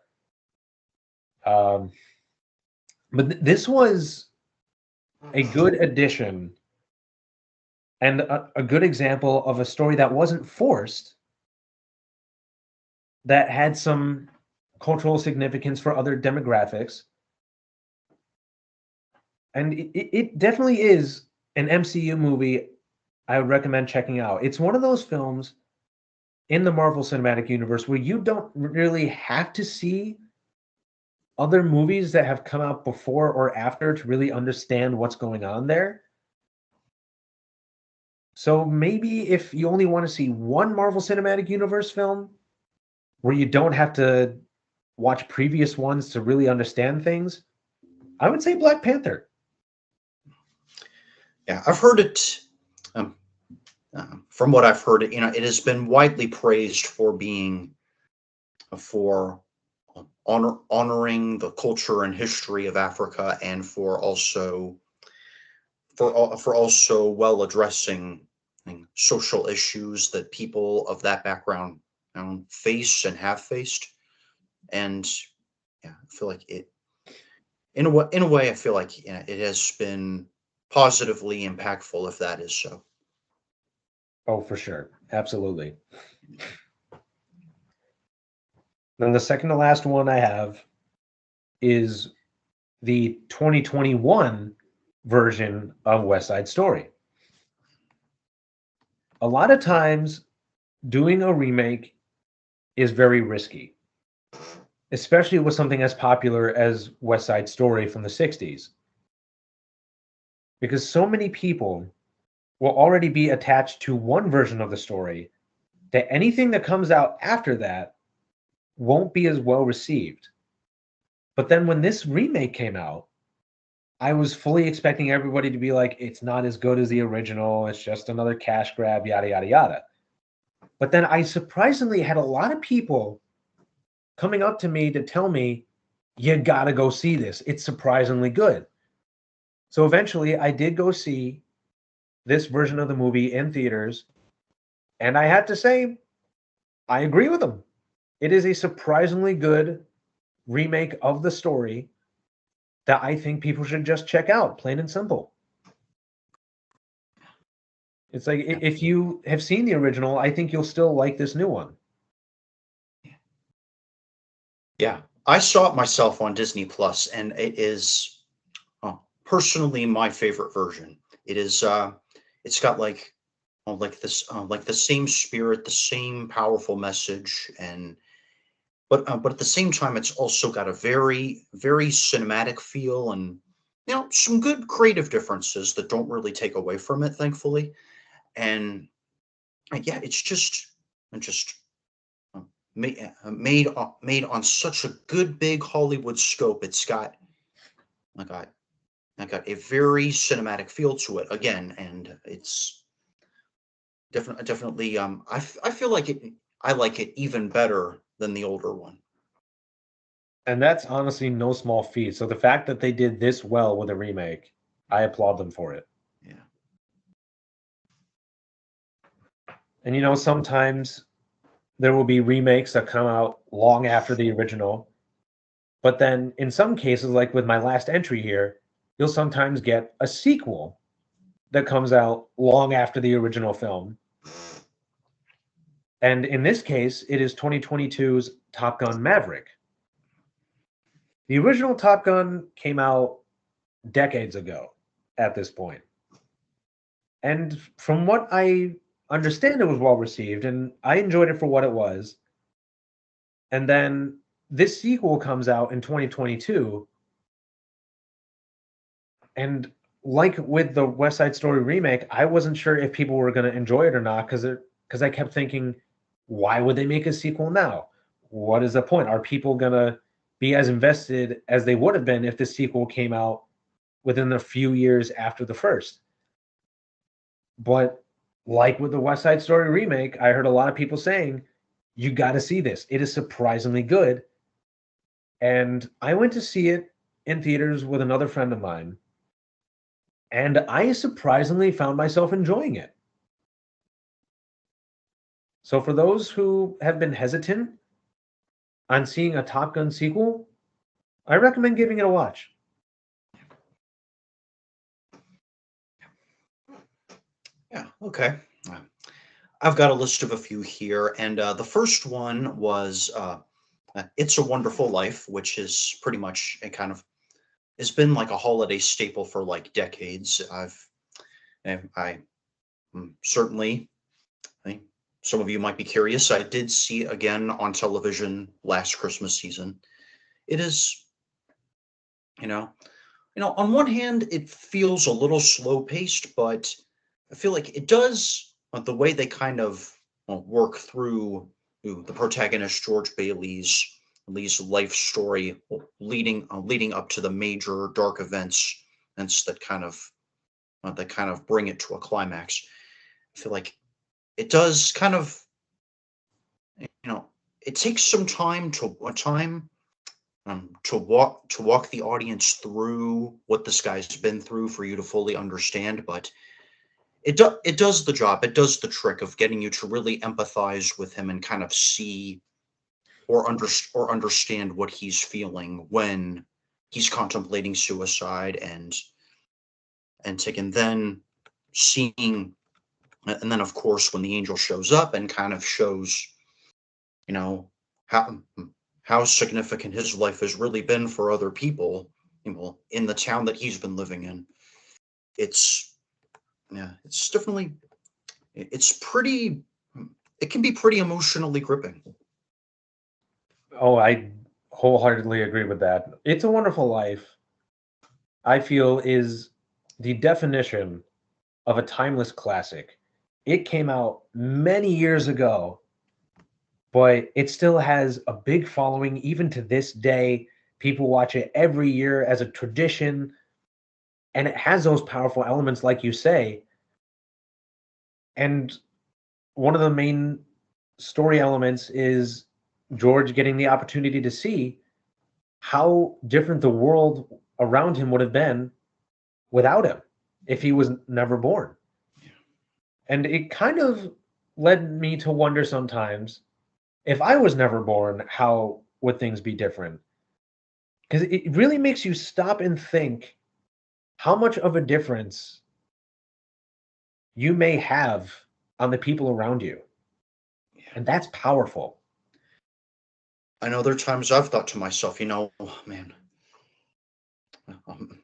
Um, but this was a good addition and a good example of a story that wasn't forced, that had some cultural significance for other demographics. And it definitely is an MCU movie I would recommend checking out. It's one of those films in the Marvel Cinematic Universe where you don't really have to see other movies that have come out before or after to really understand what's going on there. So maybe if you only want to see one Marvel Cinematic Universe film where you don't have to watch previous ones to really understand things, I would say Black Panther. Yeah, I've heard it. Um, from what I've heard, it has been widely praised for being for honoring the culture and history of Africa, and for also well addressing social issues that people of that background face and have faced. And yeah, I feel like it in a way I feel like, yeah, it has been positively impactful, if that is so. Oh, for sure. Absolutely. Then the second to last one I have is the 2021 version of West Side Story. A lot of times, doing a remake is very risky, especially with something as popular as West Side Story from the 60s, because so many people will already be attached to one version of the story that anything that comes out after that won't be as well received. But then when this remake came out, I was fully expecting everybody to be like, it's not as good as the original. It's just another cash grab, yada, yada, yada. But then I surprisingly had a lot of people coming up to me to tell me, you gotta go see this. It's surprisingly good. So eventually I did go see this version of the movie in theaters. And I had to say, I agree with them. It is a surprisingly good remake of the story that I think people should just check out, plain and simple. It's like Yeah. if you have seen the original, I think you'll still like this new one. Yeah, I saw it myself on Disney Plus, and it is personally my favorite version. It is. It's got like the same spirit, the same powerful message, and but at the same time, it's also got a very cinematic feel, and some good creative differences that don't really take away from it, thankfully. And yeah, it's just made on such a good big Hollywood scope. I got I got a very cinematic feel to it again, and it's definitely I feel like I like it even better than the older one. And that's honestly no small feat. So the fact that they did this well with a remake, I applaud them for it. Yeah. And sometimes there will be remakes that come out long after the original. But then in some cases, like with my last entry here, you'll sometimes get a sequel that comes out long after the original film. And in this case, it is 2022's Top Gun Maverick. The original Top Gun came out decades ago at this point. And from what I understand, it was well received, and I enjoyed it for what it was. And then this sequel comes out in 2022, and like with the West Side Story remake, I wasn't sure if people were going to enjoy it or not because I kept thinking, why would they make a sequel now? What is the point? Are people going to be as invested as they would have been if the sequel came out within a few years after the first? But like with the West Side Story remake, I heard a lot of people saying, you got to see this. It is surprisingly good. And I went to see it in theaters with another friend of mine, and I surprisingly found myself enjoying it. So for those who have been hesitant on seeing a Top Gun sequel, I recommend giving it a watch. Yeah. Okay. Uh, I've got a list of a few here, and the first one was "It's a Wonderful Life," which is pretty much a kind of it's been like a holiday staple for like decades. I certainly I think some of you might be curious. I did see it again on television last Christmas season. It is, you know, on one hand, it feels a little slow paced, but I feel like it does the way they kind of work through the protagonist George Bailey's life story, leading up to the major dark events that kind of bring it to a climax. I feel like it does kind of, it takes some time to walk the audience through what this guy's been through for you to fully understand, but it does the job. It does the trick of getting you to really empathize with him and kind of see or understand what he's feeling when he's contemplating suicide and then seeing and then of course when the angel shows up and kind of shows you know how how significant his life has really been for other people, in the town that he's been living in. It's yeah, it's definitely it's pretty it can be pretty emotionally gripping. Oh, I wholeheartedly agree with that. It's a Wonderful Life, I feel, is the definition of a timeless classic. It came out many years ago, but it still has a big following even to this day. People watch it every year as a tradition, and it has those powerful elements, like you say. And one of the main story elements is George getting the opportunity to see how different the world around him would have been without him if he was never born. And it kind of led me to wonder sometimes, if I was never born, how would things be different? Because it really makes you stop and think how much of a difference you may have on the people around you. And that's powerful. I know there are times I've thought to myself, "Oh, man, um,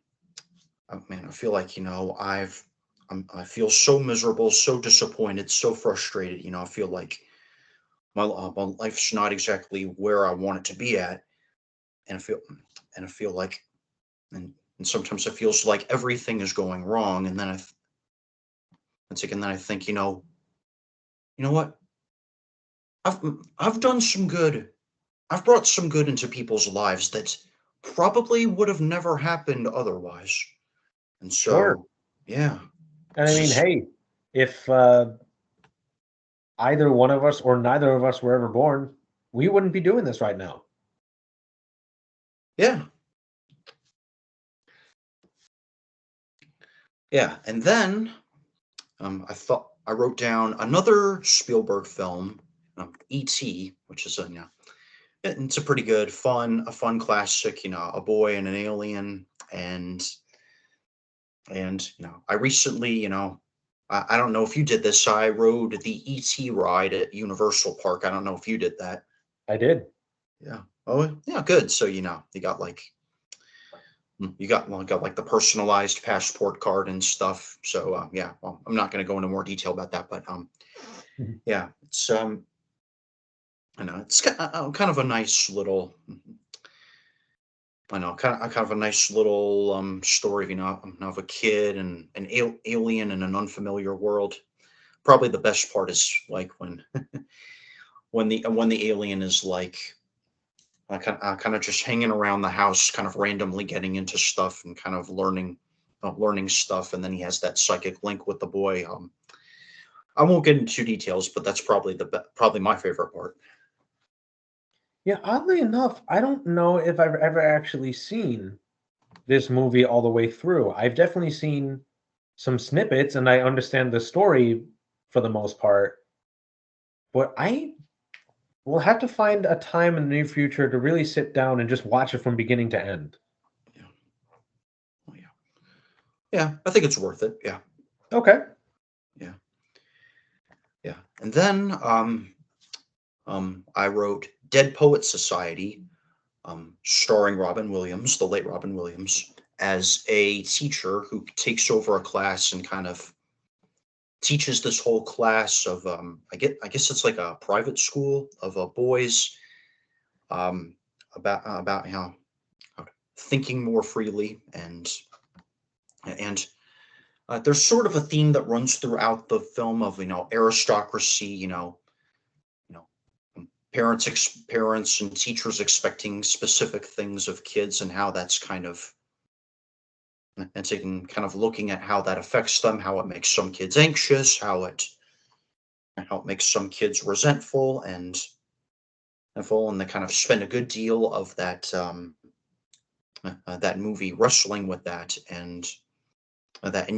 man, I feel like I feel so miserable, so disappointed, so frustrated. I feel like my life's not exactly where I want it to be at, and I feel like, and sometimes it feels like everything is going wrong. And then I think, you know what? I've done some good. I've brought some good into people's lives that probably would have never happened otherwise. And Sure. so, yeah, And I it's mean, just, hey, if either one of us or neither of us were ever born, we wouldn't be doing this right now. yeah, yeah. And then I wrote down another Spielberg film, E.T., which is it's a pretty good, a fun classic. A boy and an alien, and I recently, I don't know if you did this. I rode the ET ride at Universal Park. I don't know if you did that. I did. Yeah. Oh, yeah. Good. So you got like the personalized passport card and stuff. So yeah. Well, I'm not going to go into more detail about that, but Mhm. yeah, it's I know it's kind of a nice little. I know, kind of a nice little story, of a kid and an alien in an unfamiliar world. Probably the best part is like when the alien is like kind of just hanging around the house, kind of randomly getting into stuff and kind of learning stuff, and then he has that psychic link with the boy. I won't get into details, but that's probably my favorite part. Yeah, oddly enough, I don't know if I've ever actually seen this movie all the way through. I've definitely seen some snippets and I understand the story for the most part, but I will have to find a time in the near future to really sit down and just watch it from beginning to end. Yeah, oh, yeah, yeah. I think it's worth it. Yeah, Okay. yeah, yeah. And then I wrote Dead Poet Society, starring Robin Williams, the late Robin Williams, as a teacher who takes over a class and kind of teaches this whole class of I guess it's like a private school of boys, um, about thinking more freely, and there's sort of a theme that runs throughout the film of aristocracy, you know parents and teachers expecting specific things of kids, and how that's kind of looking at how that affects them, how it makes some kids anxious, how it makes some kids resentful, full, and they kind of spend a good deal of that movie wrestling with that, and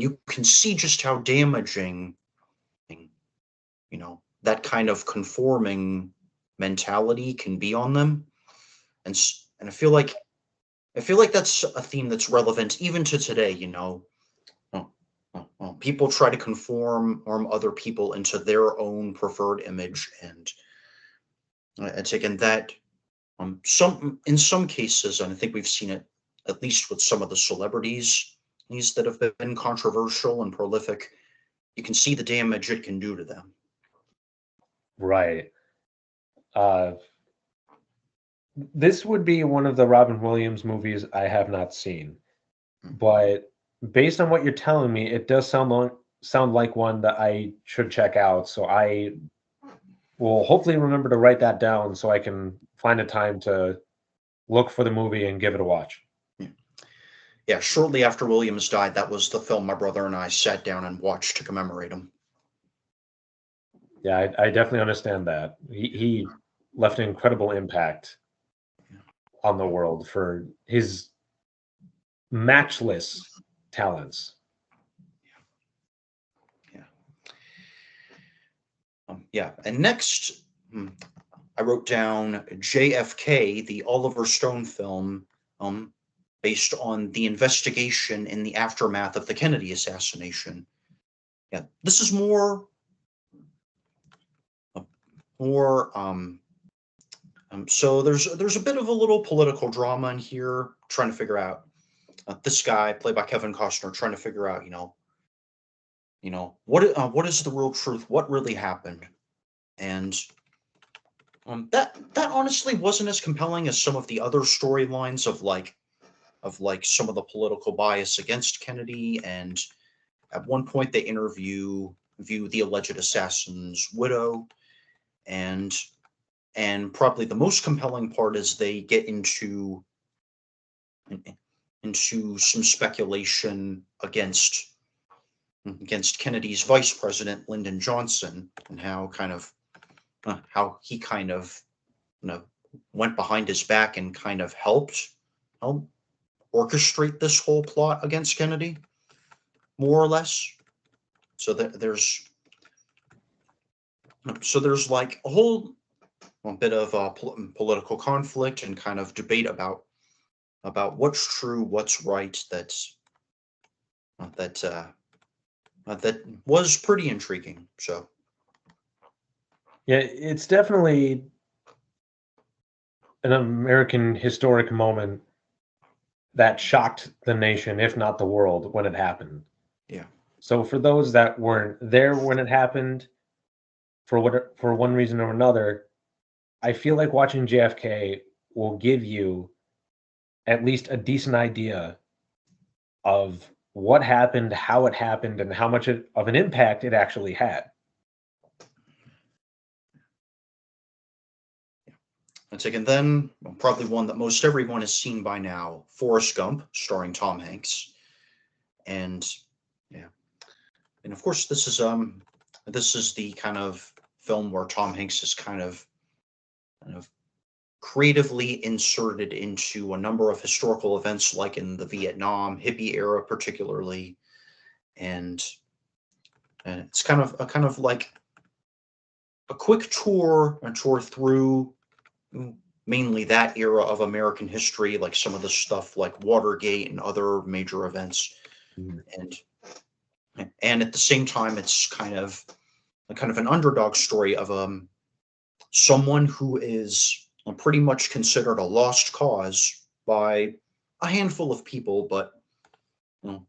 you can see just how damaging, that kind of conforming mentality can be on them, and I feel like that's a theme that's relevant even to today. People try to conform other people into their own preferred image, and it's again that some in some cases, and I think we've seen it at least with some of the celebrities these that have been controversial and prolific. You can see the damage it can do to them. Right. Uh, this would be one of the Robin Williams movies I have not seen, Mm. but based on what you're telling me, it does sound like one that I should check out. So I will hopefully remember to write that down so I can find a time to look for the movie and give it a watch. Yeah. Yeah, shortly after Williams died, that was the film my brother and I sat down and watched to commemorate him. Yeah, I definitely understand that. He left an incredible impact on the world for his matchless talents. Yeah. Yeah. And next, I wrote down JFK, the Oliver Stone film, based on the investigation in the aftermath of the Kennedy assassination. Yeah, this is uh, more. So there's a bit of a little political drama in here, trying to figure out this guy played by Kevin Costner trying to figure out, what is the real truth, what really happened, and that honestly wasn't as compelling as some of the other storylines of like some of the political bias against Kennedy, and at one point they view the alleged assassin's widow, and probably the most compelling part is they get into some speculation against Kennedy's vice president Lyndon Johnson, and how he kind of you know went behind his back and kind of help orchestrate this whole plot against Kennedy, more or less. So that there's like a bit of political conflict and kind of debate about what's true, what's right. That was pretty intriguing. So Yeah, it's definitely an American historic moment that shocked the nation, if not the world, when it happened. yeah, So for those that weren't there when it happened, for one reason or another, I feel like watching JFK will give you at least a decent idea of what happened, how it happened, and how much of an impact it actually had. and taken then probably one that most everyone has seen by now, Forrest Gump, starring Tom Hanks, and yeah, and of course this is the kind of film where Tom Hanks is kind of creatively inserted into a number of historical events, like in the Vietnam hippie era, particularly, and it's kind of like a quick a tour through mm, mainly that era of American history, like some of the stuff like Watergate and other major events, Mhm. and and at the same time, it's kind of an underdog story of someone who is pretty much considered a lost cause by a handful of people,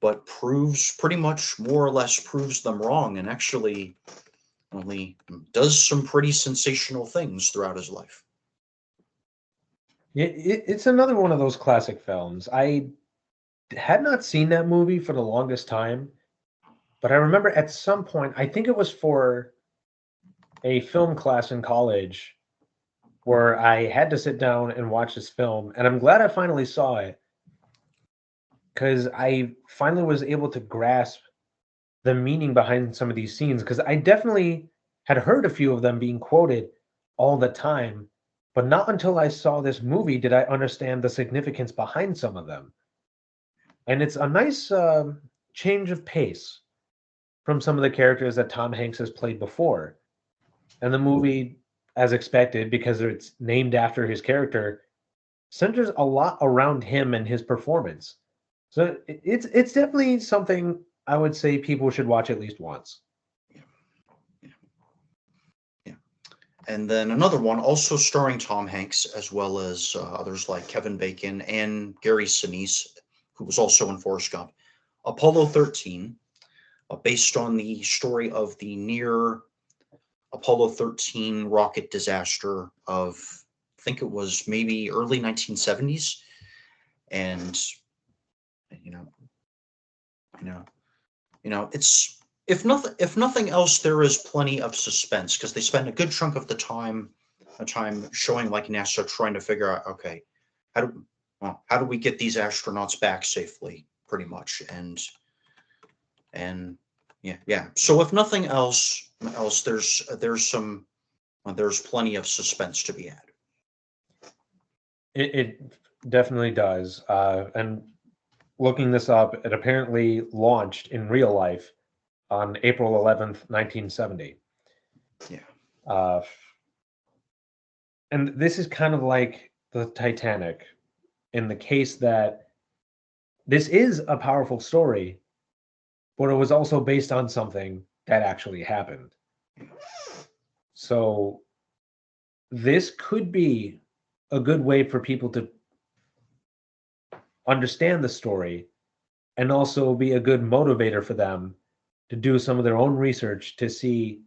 but proves pretty much more or less proves them wrong, and actually only does some pretty sensational things throughout his life. It's another one of those classic films. I had not seen that movie for the longest time, but I remember at some point, I think it was for a film class in college where I had to sit down and watch this film, and I'm glad I finally saw it because I finally was able to grasp the meaning behind some of these scenes because I definitely had heard a few of them being quoted all the time, But not until I saw this movie did I understand the significance behind some of them. And it's a nice change of pace from some of the characters that Tom Hanks has played before. And the movie, as expected, because it's named after his character, centers a lot around him and his performance. So it's definitely something I would say people should watch at least once. Yeah, yeah, yeah. And then another one, also starring Tom Hanks, as well as others like Kevin Bacon and Gary Sinise, who was also in Forrest Gump. Apollo 13, based on the story of the near Apollo 13 rocket disaster of, I think it was maybe early 1970s. And, you know, you know, it's, if nothing else, there is plenty of suspense because they spend a good chunk of the time showing like NASA trying to figure out, okay, how do how do we get these astronauts back safely, pretty much, and yeah, yeah. So if nothing else, there's plenty of suspense to be had. It definitely does. And looking this up, it apparently launched in real life on April 11th, 1970. Yeah, Uh, and this is kind of like the Titanic in the case that this is a powerful story, but it was also based on something that actually happened. So this could be a good way for people to understand the story and also be a good motivator for them to do some of their own research to see,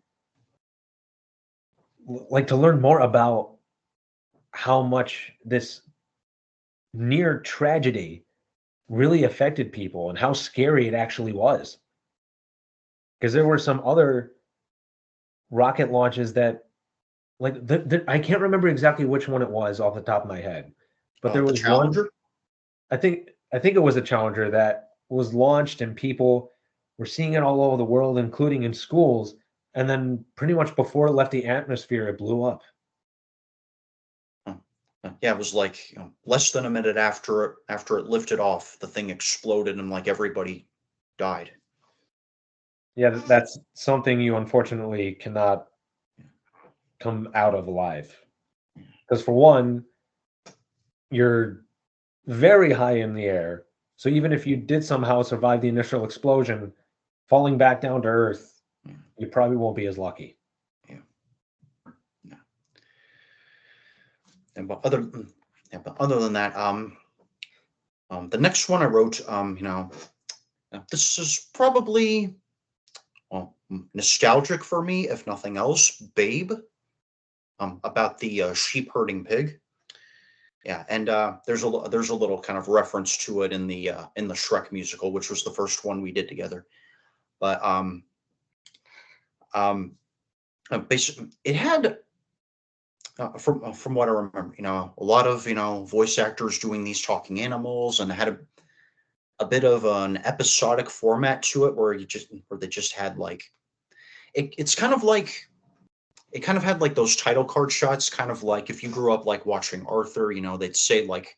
like, to learn more about how much this near tragedy really affected people and how scary it actually was. Because there were some other rocket launches that, like, I can't remember exactly which one it was off the top of my head, but there the was one. Challenger. I think it was a Challenger that was launched, and people were seeing it all over the world, including in schools. And then, pretty much before it left the atmosphere, it blew up. Huh. Yeah, it was like less than a minute after it lifted off, the thing exploded and like everybody died. Yeah, that's something you unfortunately cannot come out of alive. Because, for one, you're very high in the air. So even if you did somehow survive the initial explosion, falling back down to Earth, Yeah, you probably won't be as lucky. yeah, yeah. And but other than that, the next one I wrote, this is probably nostalgic for me, if nothing else. Babe, about the sheep herding pig. Yeah, and there's a little kind of reference to it in the Shrek musical, which was the first one we did together. But um, basically, it had from what I remember, a lot of voice actors doing these talking animals, and it had a bit of an episodic format to it, where they just had like it's kind of like it kind of had like those title card shots, kind of like if you grew up like watching Arthur, they'd say like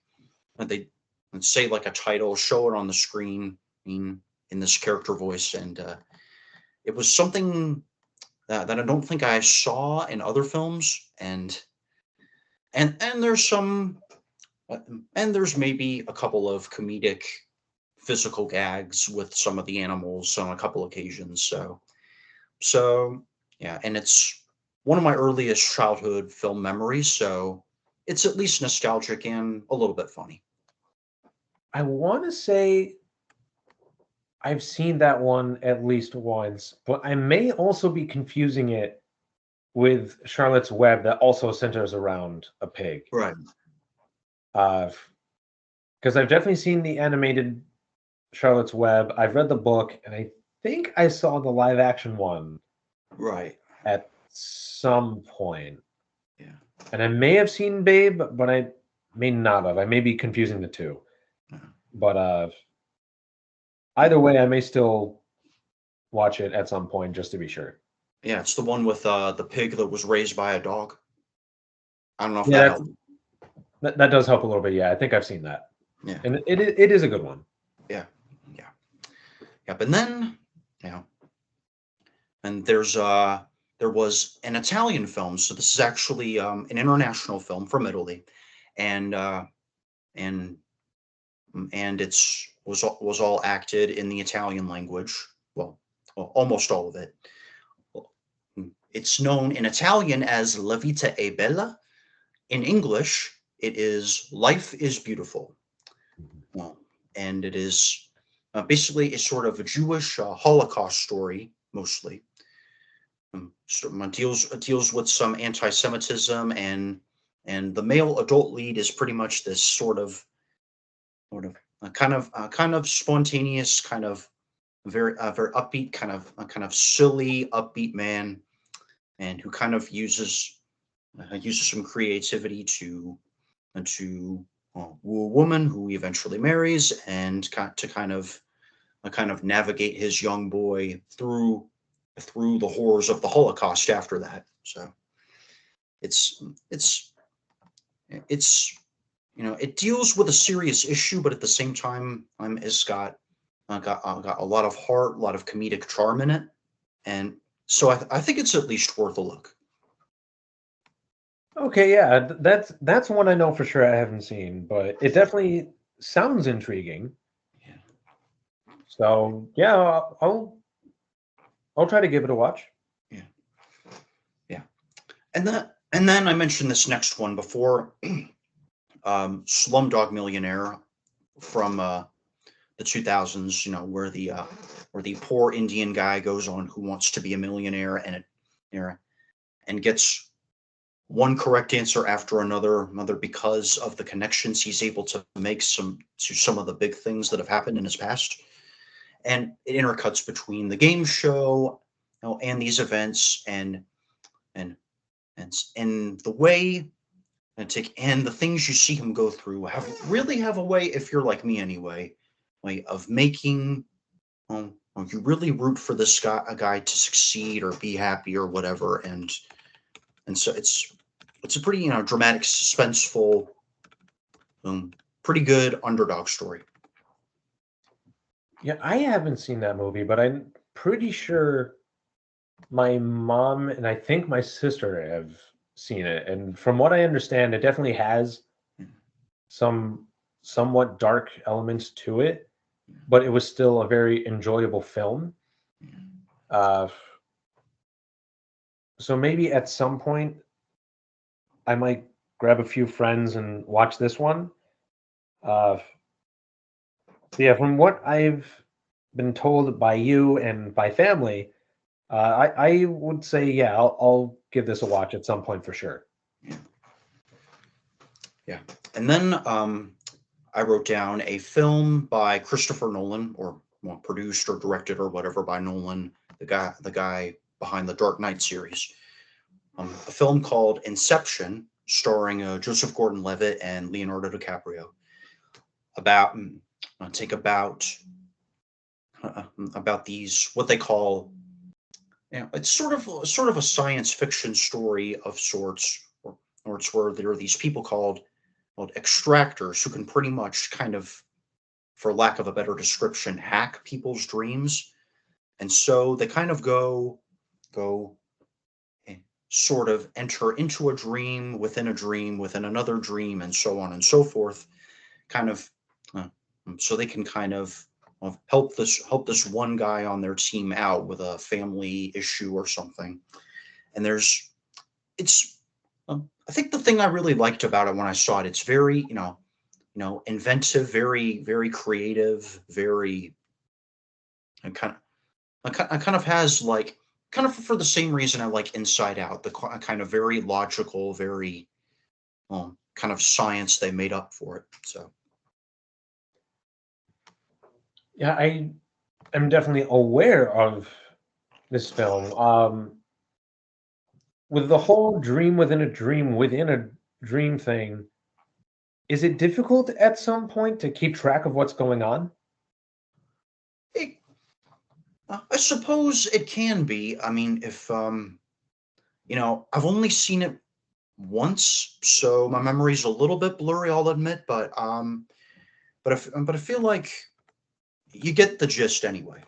they would say like a title, show it on the screen in this character voice, and it was something that I don't think I saw in other films, and there's some uh, and there's maybe a couple of comedic physical gags with some of the animals on a couple occasions. So yeah, and it's one of my earliest childhood film memories, so it's at least nostalgic and a little bit funny. I want to say I've seen that one at least once, but I may also be confusing it with Charlotte's Web that also centers around a pig. Right, Uh, because I've definitely seen the animated Charlotte's Web. I've read the book, and I think I saw the live action one right. at some point. Yeah. And I may have seen Babe, but I may not have. I may be confusing the two. Yeah. But Yeah. either way, I may still watch it at some point just to be sure. Yeah, it's the one with the pig that was raised by a dog. I don't know if Yeah, that helped. that does help a little bit. Yeah, I think I've seen that, Yeah, and it is a good one. yeah, yeah, yeah. But then, you know, and there was an Italian film. So this is actually an international film from Italy, and and and was all acted in the Italian language. Well, almost all of it. Well, it's known in Italian as La vita è bella. In English, it is Life is Beautiful. Well, and it is basically a sort of a Jewish Holocaust story, mostly. Deals with some anti-Semitism, and the male adult lead is pretty much this sort of kind of spontaneous, kind of very upbeat, kind of silly, upbeat man, and who kind of uses some creativity to woo a woman who he eventually marries, and to kind of navigate his young boy through the horrors of the Holocaust after that. So it's it's it's it deals with a serious issue, but at the same time, it's got a lot of heart, a lot of comedic charm in it, and so I think it's at least worth a look. Okay, yeah, that's one I know for sure I haven't seen, but it definitely sounds intriguing. Yeah, So yeah, I'll try to give it a watch. yeah, yeah. And then I mentioned this next one before, Slumdog Millionaire from the 2000s. Where the poor Indian guy goes on Who Wants to Be a Millionaire, and gets one correct answer after another because of the connections he's able to make some of the big things that have happened in his past, and it intercuts between the game show, and these events, and and the way and the things you see him go through have a way, if you're like me anyway, way of making, you really root for this guy a guy to succeed or be happy or whatever, and so it's a pretty dramatic, suspenseful, um, pretty good underdog story. Yeah, I haven't seen that movie, but I'm pretty sure my mom and I think my sister have seen it. And from what I understand, it definitely has Yeah, some somewhat dark elements to it, but it was still a very enjoyable film. yeah, Uh, so maybe at some point I might grab a few friends and watch this one. Uh, yeah, from what I've been told by you and by family, I would say yeah, I'll give this a watch at some point for sure. yeah, yeah. And then I wrote down a film by Christopher Nolan, or well, produced or directed or whatever by Nolan, the guy behind the Dark Knight series. A film called Inception, starring Joseph Gordon-Levitt and Leonardo DiCaprio, about take about these, what they call, it's sort of a science fiction story of sorts, or it's where there are these people called extractors, who can pretty much kind of, for lack of a better description, hack people's dreams. And so they kind of go and sort of enter into a dream within another dream, and so on and so forth, kind of, uh, so they can kind of help this one guy on their team out with a family issue or something. And it's I think the thing I really liked about it when I saw it, it's very, inventive, very creative, very, and kind of has, like, kind of for the same reason I like Inside Out, the kind of very logical, very, kind of science they made up for it. So Yeah, I am definitely aware of this film. With the whole dream within a dream thing, is it difficult at some point to keep track of what's going on? it, I suppose it can be. I mean, if I've only seen it once, so my memory's a little bit blurry, I'll admit, but I feel like you get the gist anyway.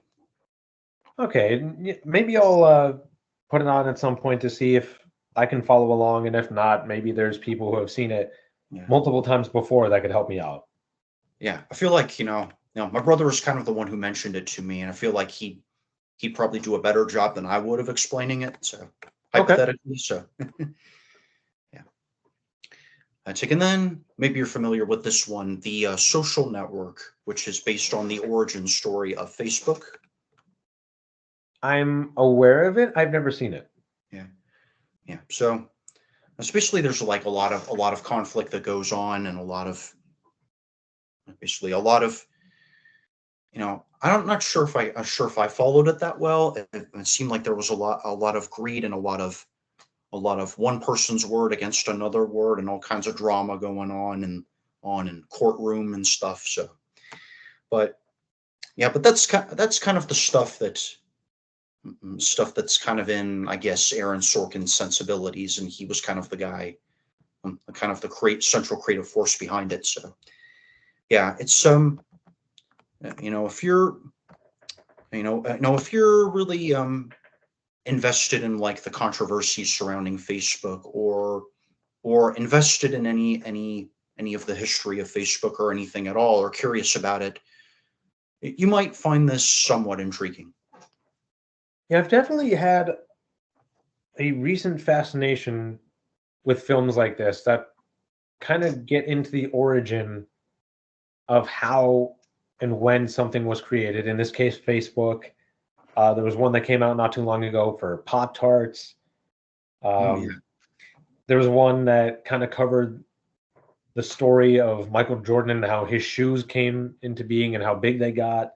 Okay, maybe I'll put it on at some point to see if I can follow along, and if not, maybe there's people who have seen it Yeah. multiple times before that could help me out. Yeah, I feel like, my brother was kind of the one who mentioned it to me, and I feel like he'd probably do a better job than I would of explaining it. So Okay. hypothetically, so yeah. And then maybe you're familiar with this one, the Social Network, which is based on the origin story of Facebook. I'm aware of it. I've never seen it. Yeah, yeah. So especially there's like a lot of conflict that goes on, and basically a lot of I'm not sure if I followed it that well. It seemed like there was a lot of greed and a lot of one person's word against another word, and all kinds of drama going on in courtroom and stuff. So, but yeah, but that's kind of the stuff that's kind of in, I guess, Aaron Sorkin's sensibilities, and he was kind of the guy, kind of the central creative force behind it. So yeah, it's if you're if you're really invested in like the controversies surrounding Facebook, or invested in any of the history of Facebook or anything at all, or curious about it, you might find this somewhat intriguing. Yeah, I've definitely had a recent fascination with films like this that kind of get into the origin of how and when something was created. In this case, Facebook. There was one that came out not too long ago for Pop Tarts. Oh yeah, Um, there was one that kind of covered the story of Michael Jordan and how his shoes came into being and how big they got.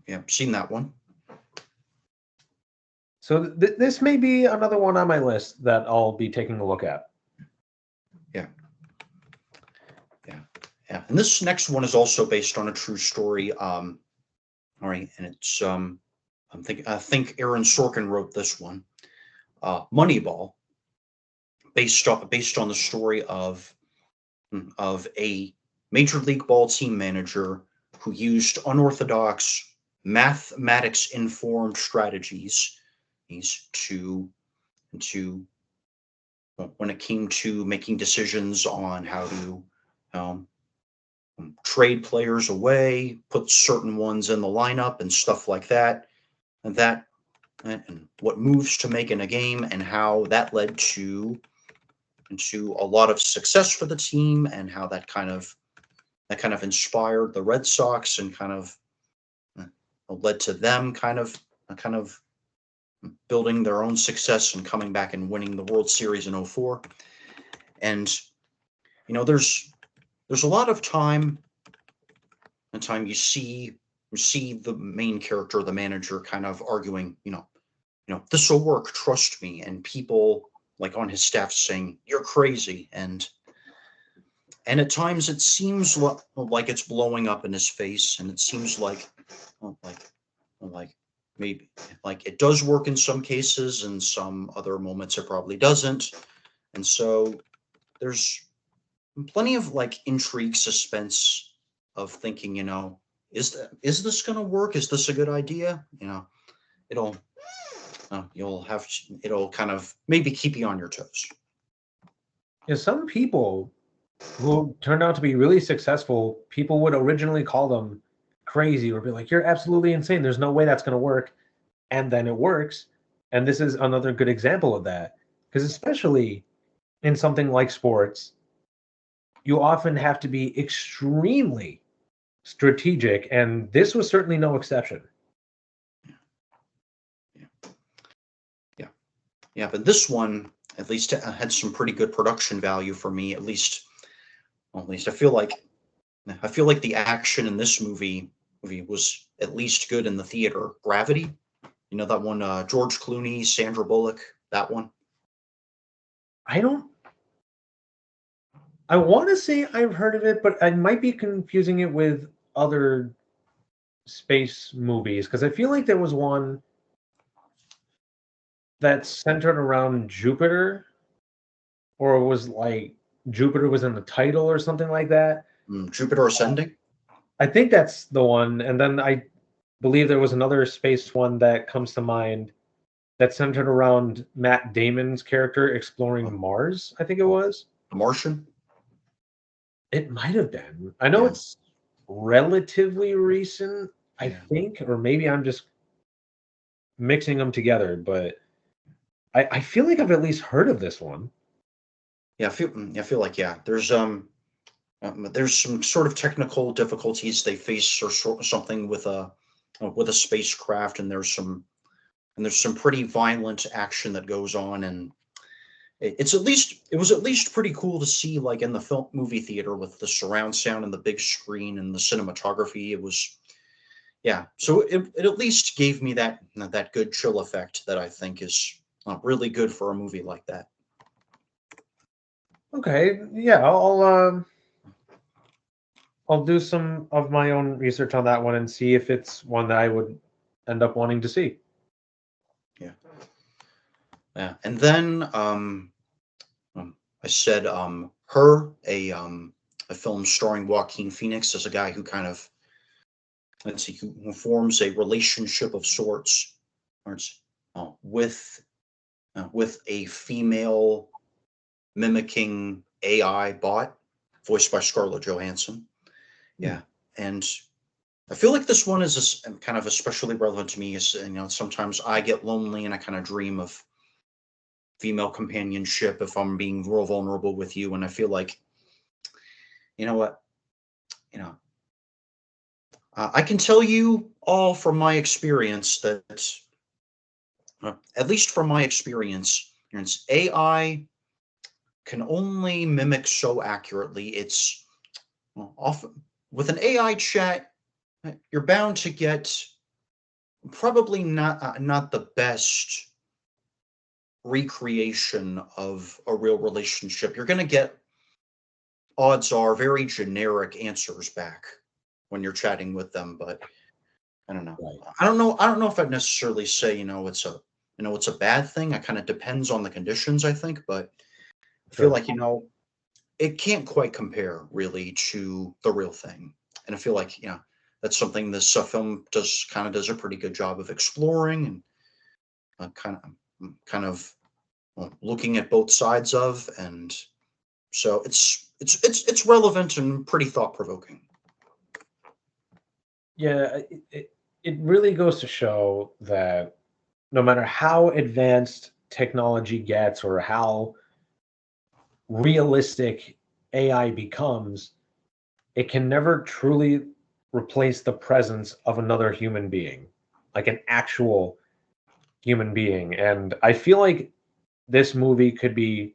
yeah, seen that one. So this may be another one on my list that I'll be taking a look at. Yeah, yeah, yeah. And this next one is also based on a true story. All right, and I think Aaron Sorkin wrote this one. Moneyball, based on the story of a major league ball team manager who used unorthodox mathematics informed strategies to to when it came to making decisions on how to um, trade players away, put certain ones in the lineup and stuff like that, and what moves to make in a game, and how that led to a lot of success for the team, and how that kind of inspired the Red Sox, and kind of uh, led to them kind of building their own success and coming back and winning the World Series in '04. And there's a lot of time you see the main character, the manager, kind of arguing, this will work, trust me, and people like on his staff saying you're crazy, and at times it seems like it's blowing up in his face, and it seems well, like maybe like it does work in some cases, and some other moments it probably doesn't. And so there's plenty of like intrigue, suspense of thinking, is this going to work? Is this a good idea? It'll it'll kind of maybe keep you on your toes. Yeah, some people who turned out to be really successful, people would originally call them crazy or be like, "You're absolutely insane. There's no way that's going to work." And then it works. And this is another good example of that. Because especially in something like sports, you often have to be extremely strategic, and this was certainly no exception. Yeah, yeah, yeah. But this one at least had some pretty good production value for me. At least I feel like the action in this movie was at least good in the theater. Gravity, that one, George Clooney, Sandra Bullock, that one. I don't I want to say I've heard of it, but I might be confusing it with other space movies because I feel like there was one that's centered around Jupiter. or it was like Jupiter was in the title or something like that. Jupiter Ascending. I think that's the one. And then I believe there was another space one that comes to mind that centered around Matt Damon's character exploring Oh, Mars, I think it oh, was. The Martian. It might have been. I know Yeah, it's relatively recent, I yeah, think, or maybe I'm just mixing them together, but I feel like I've at least heard of this one. yeah. I feel like yeah. There's some sort of technical difficulties they face or something with a spacecraft, and there's some pretty violent action that goes on, and it was at least pretty cool to see like in the film movie theater with the surround sound and the big screen and the cinematography. It was yeah. So it at least gave me that good chill effect that I think is really good for a movie like that. Okay, yeah, I'll do some of my own research on that one and see if it's one that I would end up wanting to see. Yeah, yeah. And then I said her a film starring Joaquin Phoenix as a guy who kind of let's see who forms a relationship of sorts or with a female mimicking AI bot voiced by Scarlett Johansson. Hmm. Yeah, and I feel like this one is kind of especially relevant to me. Is sometimes I get lonely and I kind of dream of female companionship if I'm being real vulnerable with you, and I feel like you know what you know I can tell you all from my experience that at least from my experience, AI can only mimic so accurately. It's often with an AI chat, you're bound to get probably not the best recreation of a real relationship. You're going to get odds are very generic answers back when you're chatting with them, but I don't know. Right. I don't know if I'd necessarily say, it's a bad thing. It kind of depends on the conditions, I think, but I feel Sure. like, it can't quite compare really to the real thing. And I feel like, that's something this film does a pretty good job of exploring and kind of looking at both sides of, and so it's relevant and pretty thought provoking. Yeah, it really goes to show that no matter how advanced technology gets or how realistic AI becomes, it can never truly replace the presence of another human being, like an actual human being. And I feel like this movie could be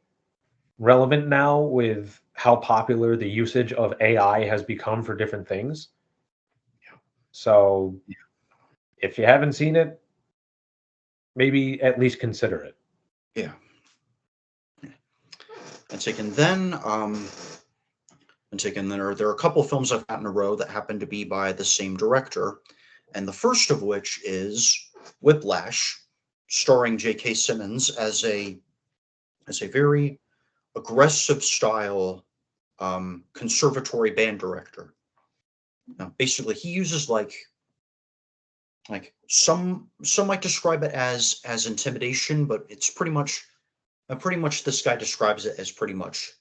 relevant now with how popular the usage of AI has become for different things. So if you haven't seen it, maybe at least consider it. Yeah. And taken then and taken there are a couple films I've got in a row that happen to be by the same director, and the first of which is Whiplash, starring J.K. Simmons as a very aggressive style conservatory band director. Now, basically, he uses like some might describe it as intimidation, but it's pretty much this guy describes it as pretty much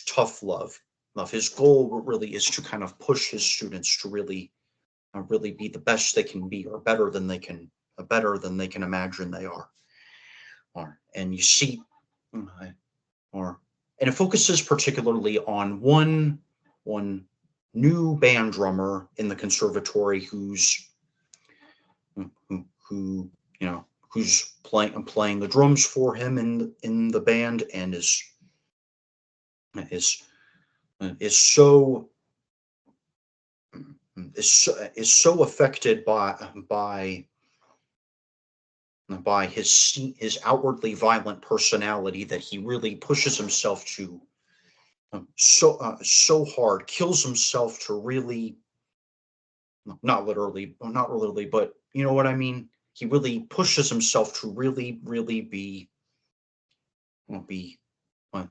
tough love. His goal really is to kind of push his students to really be the best they can be, or better than they can imagine they are. And you see, uh, or and it focuses particularly on one new band drummer in the conservatory who who's playing the drums for him in the band, and is is so is so affected by his outwardly violent personality that he really pushes himself to so hard, kills himself to really not literally, but you know what I mean. He really pushes himself to really be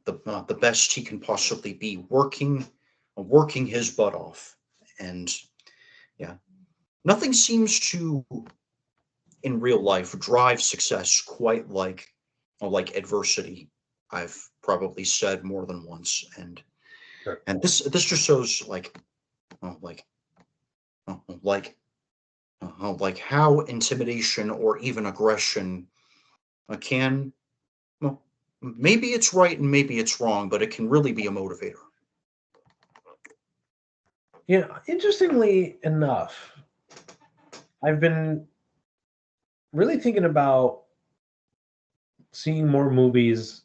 the best he can possibly be, working his butt off. And yeah, nothing seems to in real life drive success quite like adversity. I've probably said more than once, Sure. and this just shows uh, like like like how intimidation or even aggression can, well, maybe it's right and maybe it's wrong, but it can really be a motivator. Yeah, interestingly enough, I've been really thinking about seeing more movies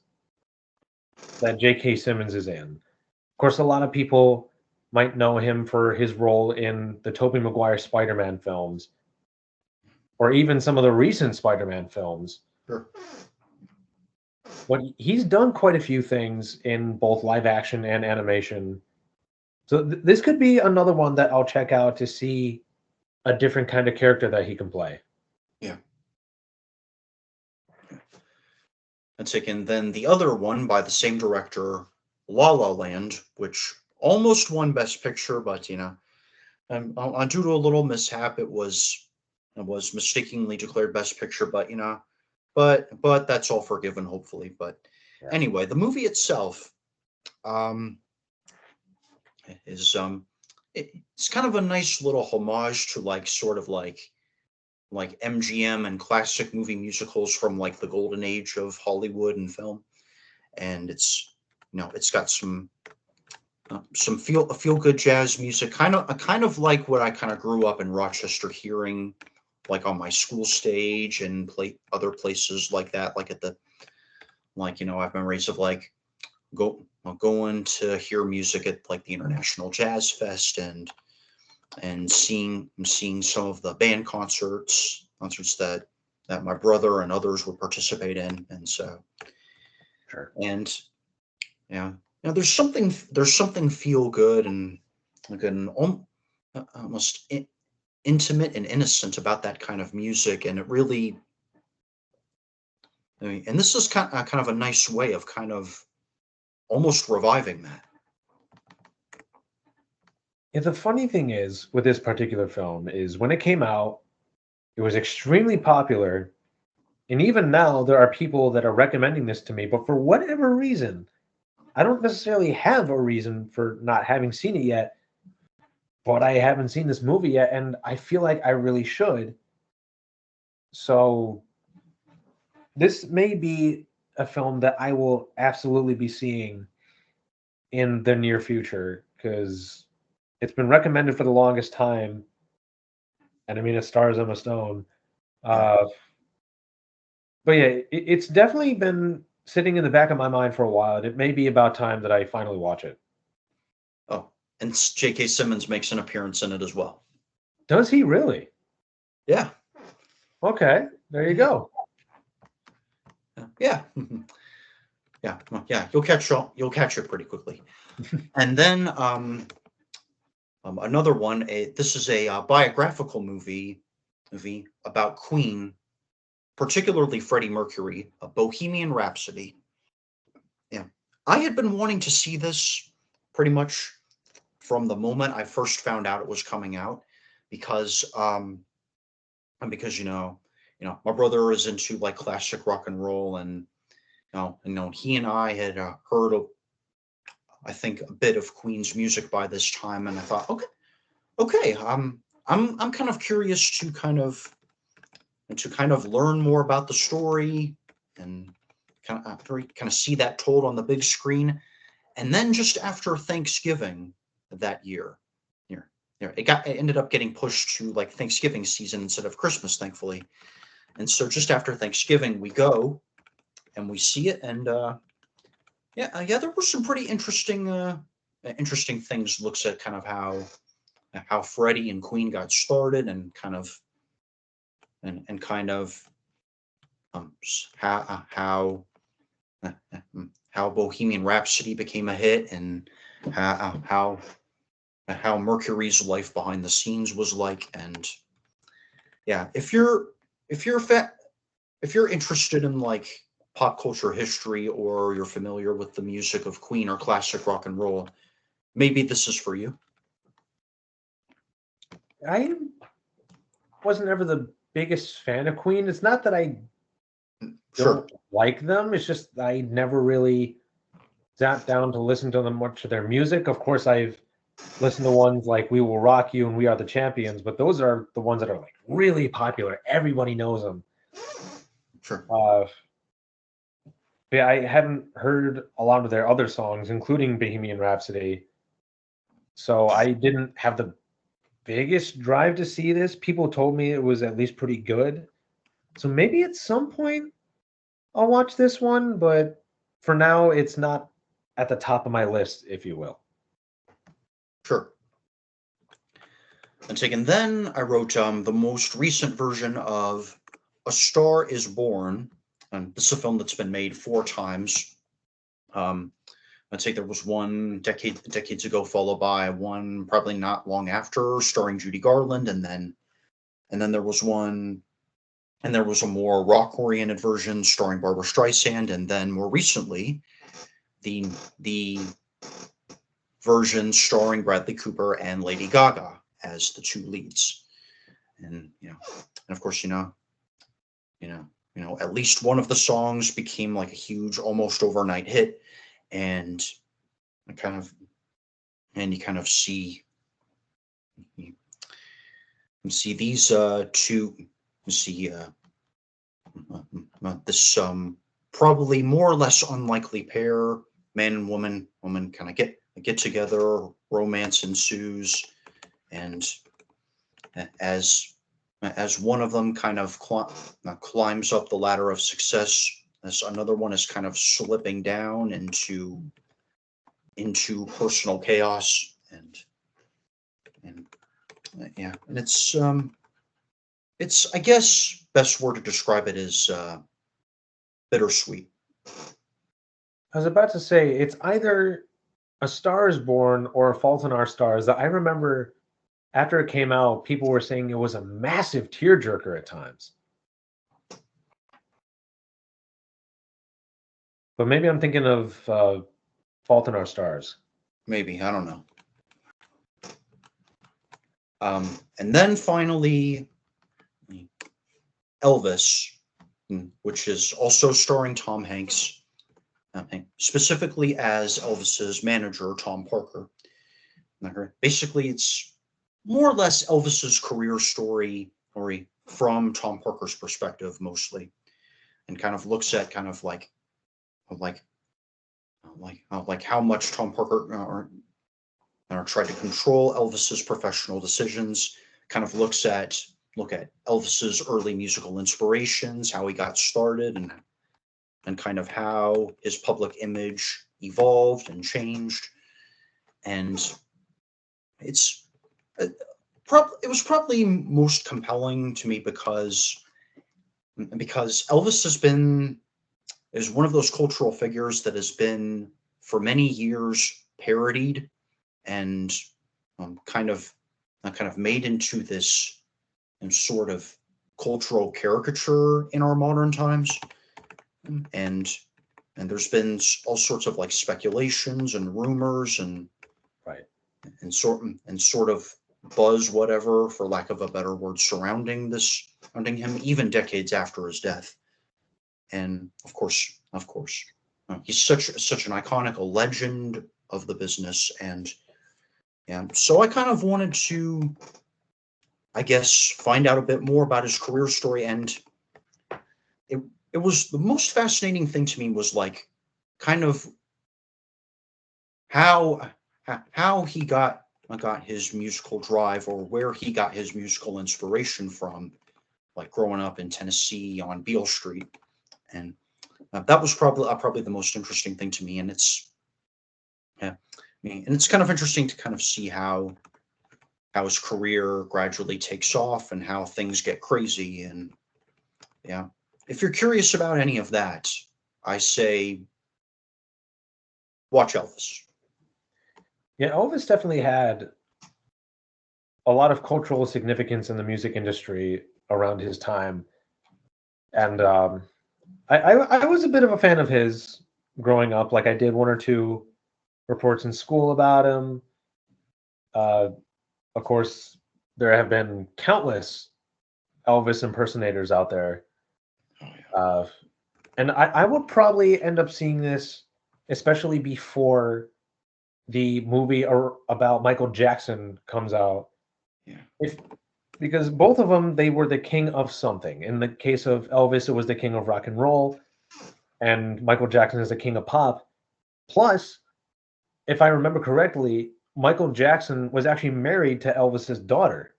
that J.K. Simmons is in. Of course, a lot of people might know him for his role in the Tobey Maguire Spider-Man films, or even some of the recent Spider-Man films. Sure. But he's done quite a few things in both live action and animation. So this could be another one that I'll check out to see a different kind of character that he can play. Yeah. That's it. And then the other one by the same director, La La Land, which almost won Best Picture, but due to a little mishap, it was mistakenly declared Best Picture. But but that's all forgiven, hopefully. But Yeah. anyway, the movie itself um, is it's kind of a nice little homage to sort of like MGM and classic movie musicals from like the golden age of Hollywood and film. And it's got some feel good jazz music, kind of like what I kind of grew up in Rochester hearing, like on my school stage and play other places like that, like at the I have memories of going to hear music at like the International Jazz Fest and seeing some of the band concerts that my brother and others would participate in. And so, Sure. and yeah, there's something feel good and like almost intimate and innocent about that kind of music. And it really, I mean, and this is kind of a nice way of kind of almost reviving that. Yeah, the funny thing is with this particular film is when it came out, it was extremely popular. And even now, there are people that are recommending this to me, but for whatever reason, I don't necessarily have a reason for not having seen it yet, but I haven't seen this movie yet, and I feel like I really should. So this may be a film that I will absolutely be seeing in the near future because it's been recommended for the longest time, and I mean it stars Emma Stone. Yeah. Uh, but yeah, it's definitely been sitting in the back of my mind for a while, and it may be about time that I finally watch it. Oh, and J.K. Simmons makes an appearance in it as well. Does he really? Yeah. Okay, there you go. Yeah. Yeah. Well, yeah. You'll catch it pretty quickly. And then another one. This is a biographical movie about Queen, particularly Freddie Mercury, a Bohemian Rhapsody. Yeah, I had been wanting to see this pretty much from the moment I first found out it was coming out, because my brother is into like classic rock and roll, and he and I had heard of, I think, a bit of Queen's music by this time, and I thought, okay, I'm kind of curious to kind of learn more about the story and kind of see that told on the big screen. And then just after Thanksgiving that it ended up getting pushed to like Thanksgiving season instead of Christmas, thankfully. And so just after Thanksgiving, we go and we see it, and yeah, there were some pretty interesting things. Looks at kind of how Freddie and Queen got started, and kind of how Bohemian Rhapsody became a hit, and how Mercury's life behind the scenes was like. And yeah, if you're interested in like pop culture history, or you're familiar with the music of Queen or classic rock and roll, maybe this is for you. I wasn't ever the biggest fan of Queen. It's not that I Sure, don't like them. It's just I never really sat down to listen to them much of their music. Of course, I've listened to ones like "We Will Rock You" and "We Are the Champions," but those are the ones that are like really popular. Everybody knows them. sure. Uh, yeah, I haven't heard a lot of their other songs, including Bohemian Rhapsody. So I didn't have the biggest drive to see this. People told me it was at least pretty good. So maybe at some point I'll watch this one, but for now it's not at the top of my list, if you will. Sure. And taken then, I wrote the most recent version of A Star Is Born. And this is a film that's been made 4 times. Um, I'd say there was one decades ago, followed by one probably not long after, starring Judy Garland, and then there was one, and there was a more rock-oriented version starring Barbara Streisand, and then more recently, the version starring Bradley Cooper and Lady Gaga as the two leads. And and of course, at least one of the songs became like a huge, almost overnight hit, and I kind of and you kind of you see these two you see this probably more or less unlikely pair, man and woman kind of get together, romance ensues, and as one of them kind of climbs up the ladder of success, as another one is kind of slipping down into personal chaos, and yeah, and it's, I guess, best word to describe it is bittersweet. I was about to say it's either A Star Is Born or A Fault in Our Stars. I remember after it came out, people were saying it was a massive tearjerker at times. But maybe I'm thinking of Fault in Our Stars. Maybe, I don't know. And then finally, Elvis, which is also starring Tom Hanks, specifically as Elvis's manager, Tom Parker. Basically, it's more or less Elvis's career story from Tom Parker's perspective, mostly, and kind of looks at kind of like like how much Tom Parker tried to control Elvis's professional decisions. Kind of look at Elvis's early musical inspirations, how he got started, and kind of how his public image evolved and changed. And it's it was probably most compelling to me because Elvis is one of those cultural figures that has been for many years parodied and kind of made into this sort of cultural caricature in our modern times, and there's been all sorts of like speculations and rumors Right. and sort of buzz, whatever, for lack of a better word, surrounding him even decades after his death. And of course, he's such an iconic, a legend of the business. And yeah, so I kind of wanted to, I guess, find out a bit more about his career story. And it it was the most fascinating thing to me was like kind of how how he got his musical drive, or where he got his musical inspiration from, like growing up in Tennessee on Beale Street. And that was probably the most interesting thing to me. And it's yeah, and it's kind of interesting to kind of see how his career gradually takes off and how things get crazy. And yeah, if you're curious about any of that, I say watch Elvis. Yeah, Elvis definitely had a lot of cultural significance in the music industry around his time. And I was a bit of a fan of his growing up. Like I did one or two reports in school about him. Uh, of course, there have been countless Elvis impersonators out there. Oh, yeah. And I would probably end up seeing this, especially before the movie about Michael Jackson comes out. Yeah. If because both of them, they were the king of something. In the case of Elvis, it was the king of rock and roll, and Michael Jackson is the king of pop. Plus, if I remember correctly, Michael Jackson was actually married to Elvis's daughter.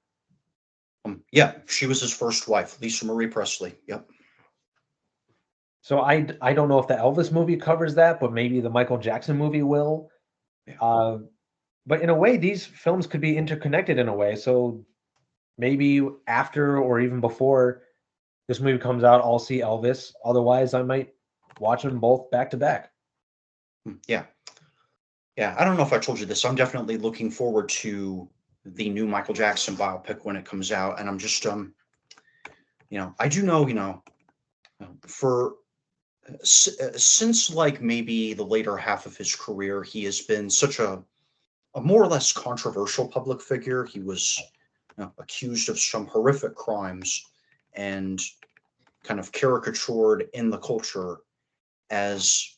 Yeah, she was his first wife, Lisa Marie Presley. Yep. So I don't know if the Elvis movie covers that, but maybe the Michael Jackson movie will. Yeah. But in a way, these films could be interconnected in a way. So maybe after or even before this movie comes out, I'll see Elvis. Otherwise, I might watch them both back to back. Yeah. Yeah. I don't know if I told you this. I'm definitely looking forward to the new Michael Jackson biopic when it comes out. And I'm just, I do know, for since like maybe the later half of his career, he has been such a more or less controversial public figure. He was accused of some horrific crimes and kind of caricatured in the culture as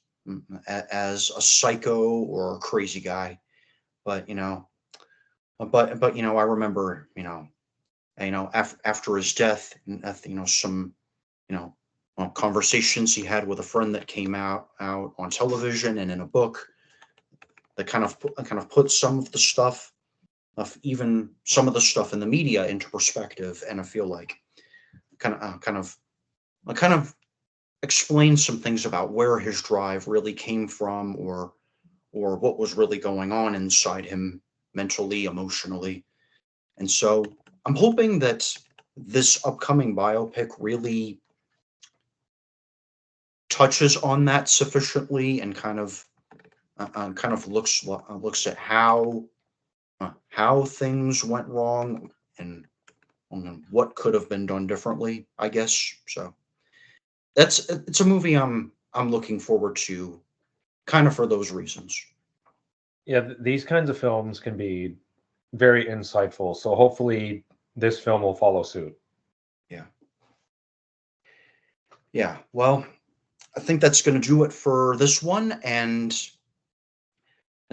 as a psycho or a crazy guy. But I remember after his death, some you know conversations he had with a friend that came out on television and in a book that kind of put some of the stuff of even some of the stuff in the media into perspective. And I feel like kind of explain some things about where his drive really came from, or what was really going on inside him mentally, emotionally. And so I'm hoping that this upcoming biopic really touches on that sufficiently and kind of looks at how things went wrong and what could have been done differently, I guess. So it's a movie I'm looking forward to, kind of for those reasons. Yeah, these kinds of films can be very insightful. So hopefully, this film will follow suit. Yeah. Yeah. Well, I think that's going to do it for this one. And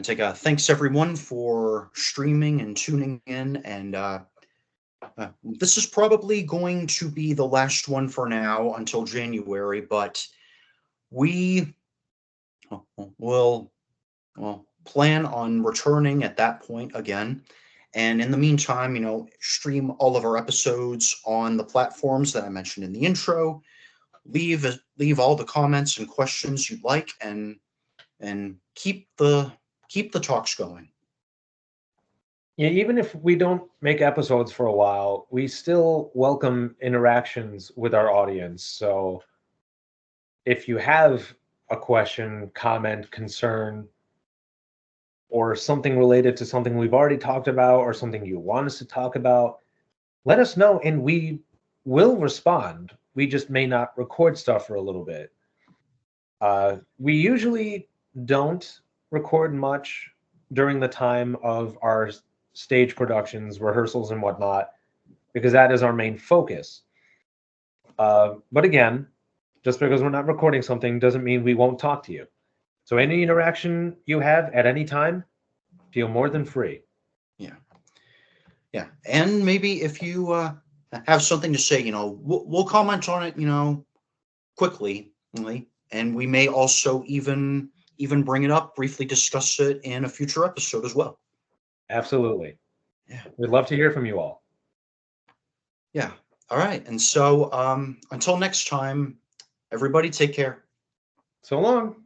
take thanks everyone for streaming and tuning in. And this is probably going to be the last one for now until January, but we will plan on returning at that point again. And in the meantime, stream all of our episodes on the platforms that I mentioned in the intro. Leave all the comments and questions you'd like, and keep the talks going. Yeah, even if we don't make episodes for a while, we still welcome interactions with our audience. So if you have a question, comment, concern, or something related to something we've already talked about or something you want us to talk about, let us know and we will respond. We just may not record stuff for a little bit. We usually don't record much during the time of our stage productions, rehearsals, and whatnot, because that is our main focus. But again, just because we're not recording something doesn't mean we won't talk to you. So any interaction you have at any time, feel more than free. Yeah. Yeah. And maybe if you have something to say, we'll comment on it, quickly, really. And we may also even bring it up, briefly discuss it in a future episode as well. Absolutely. Yeah. We'd love to hear from you all. Yeah. All right. And so until next time, everybody take care. So long.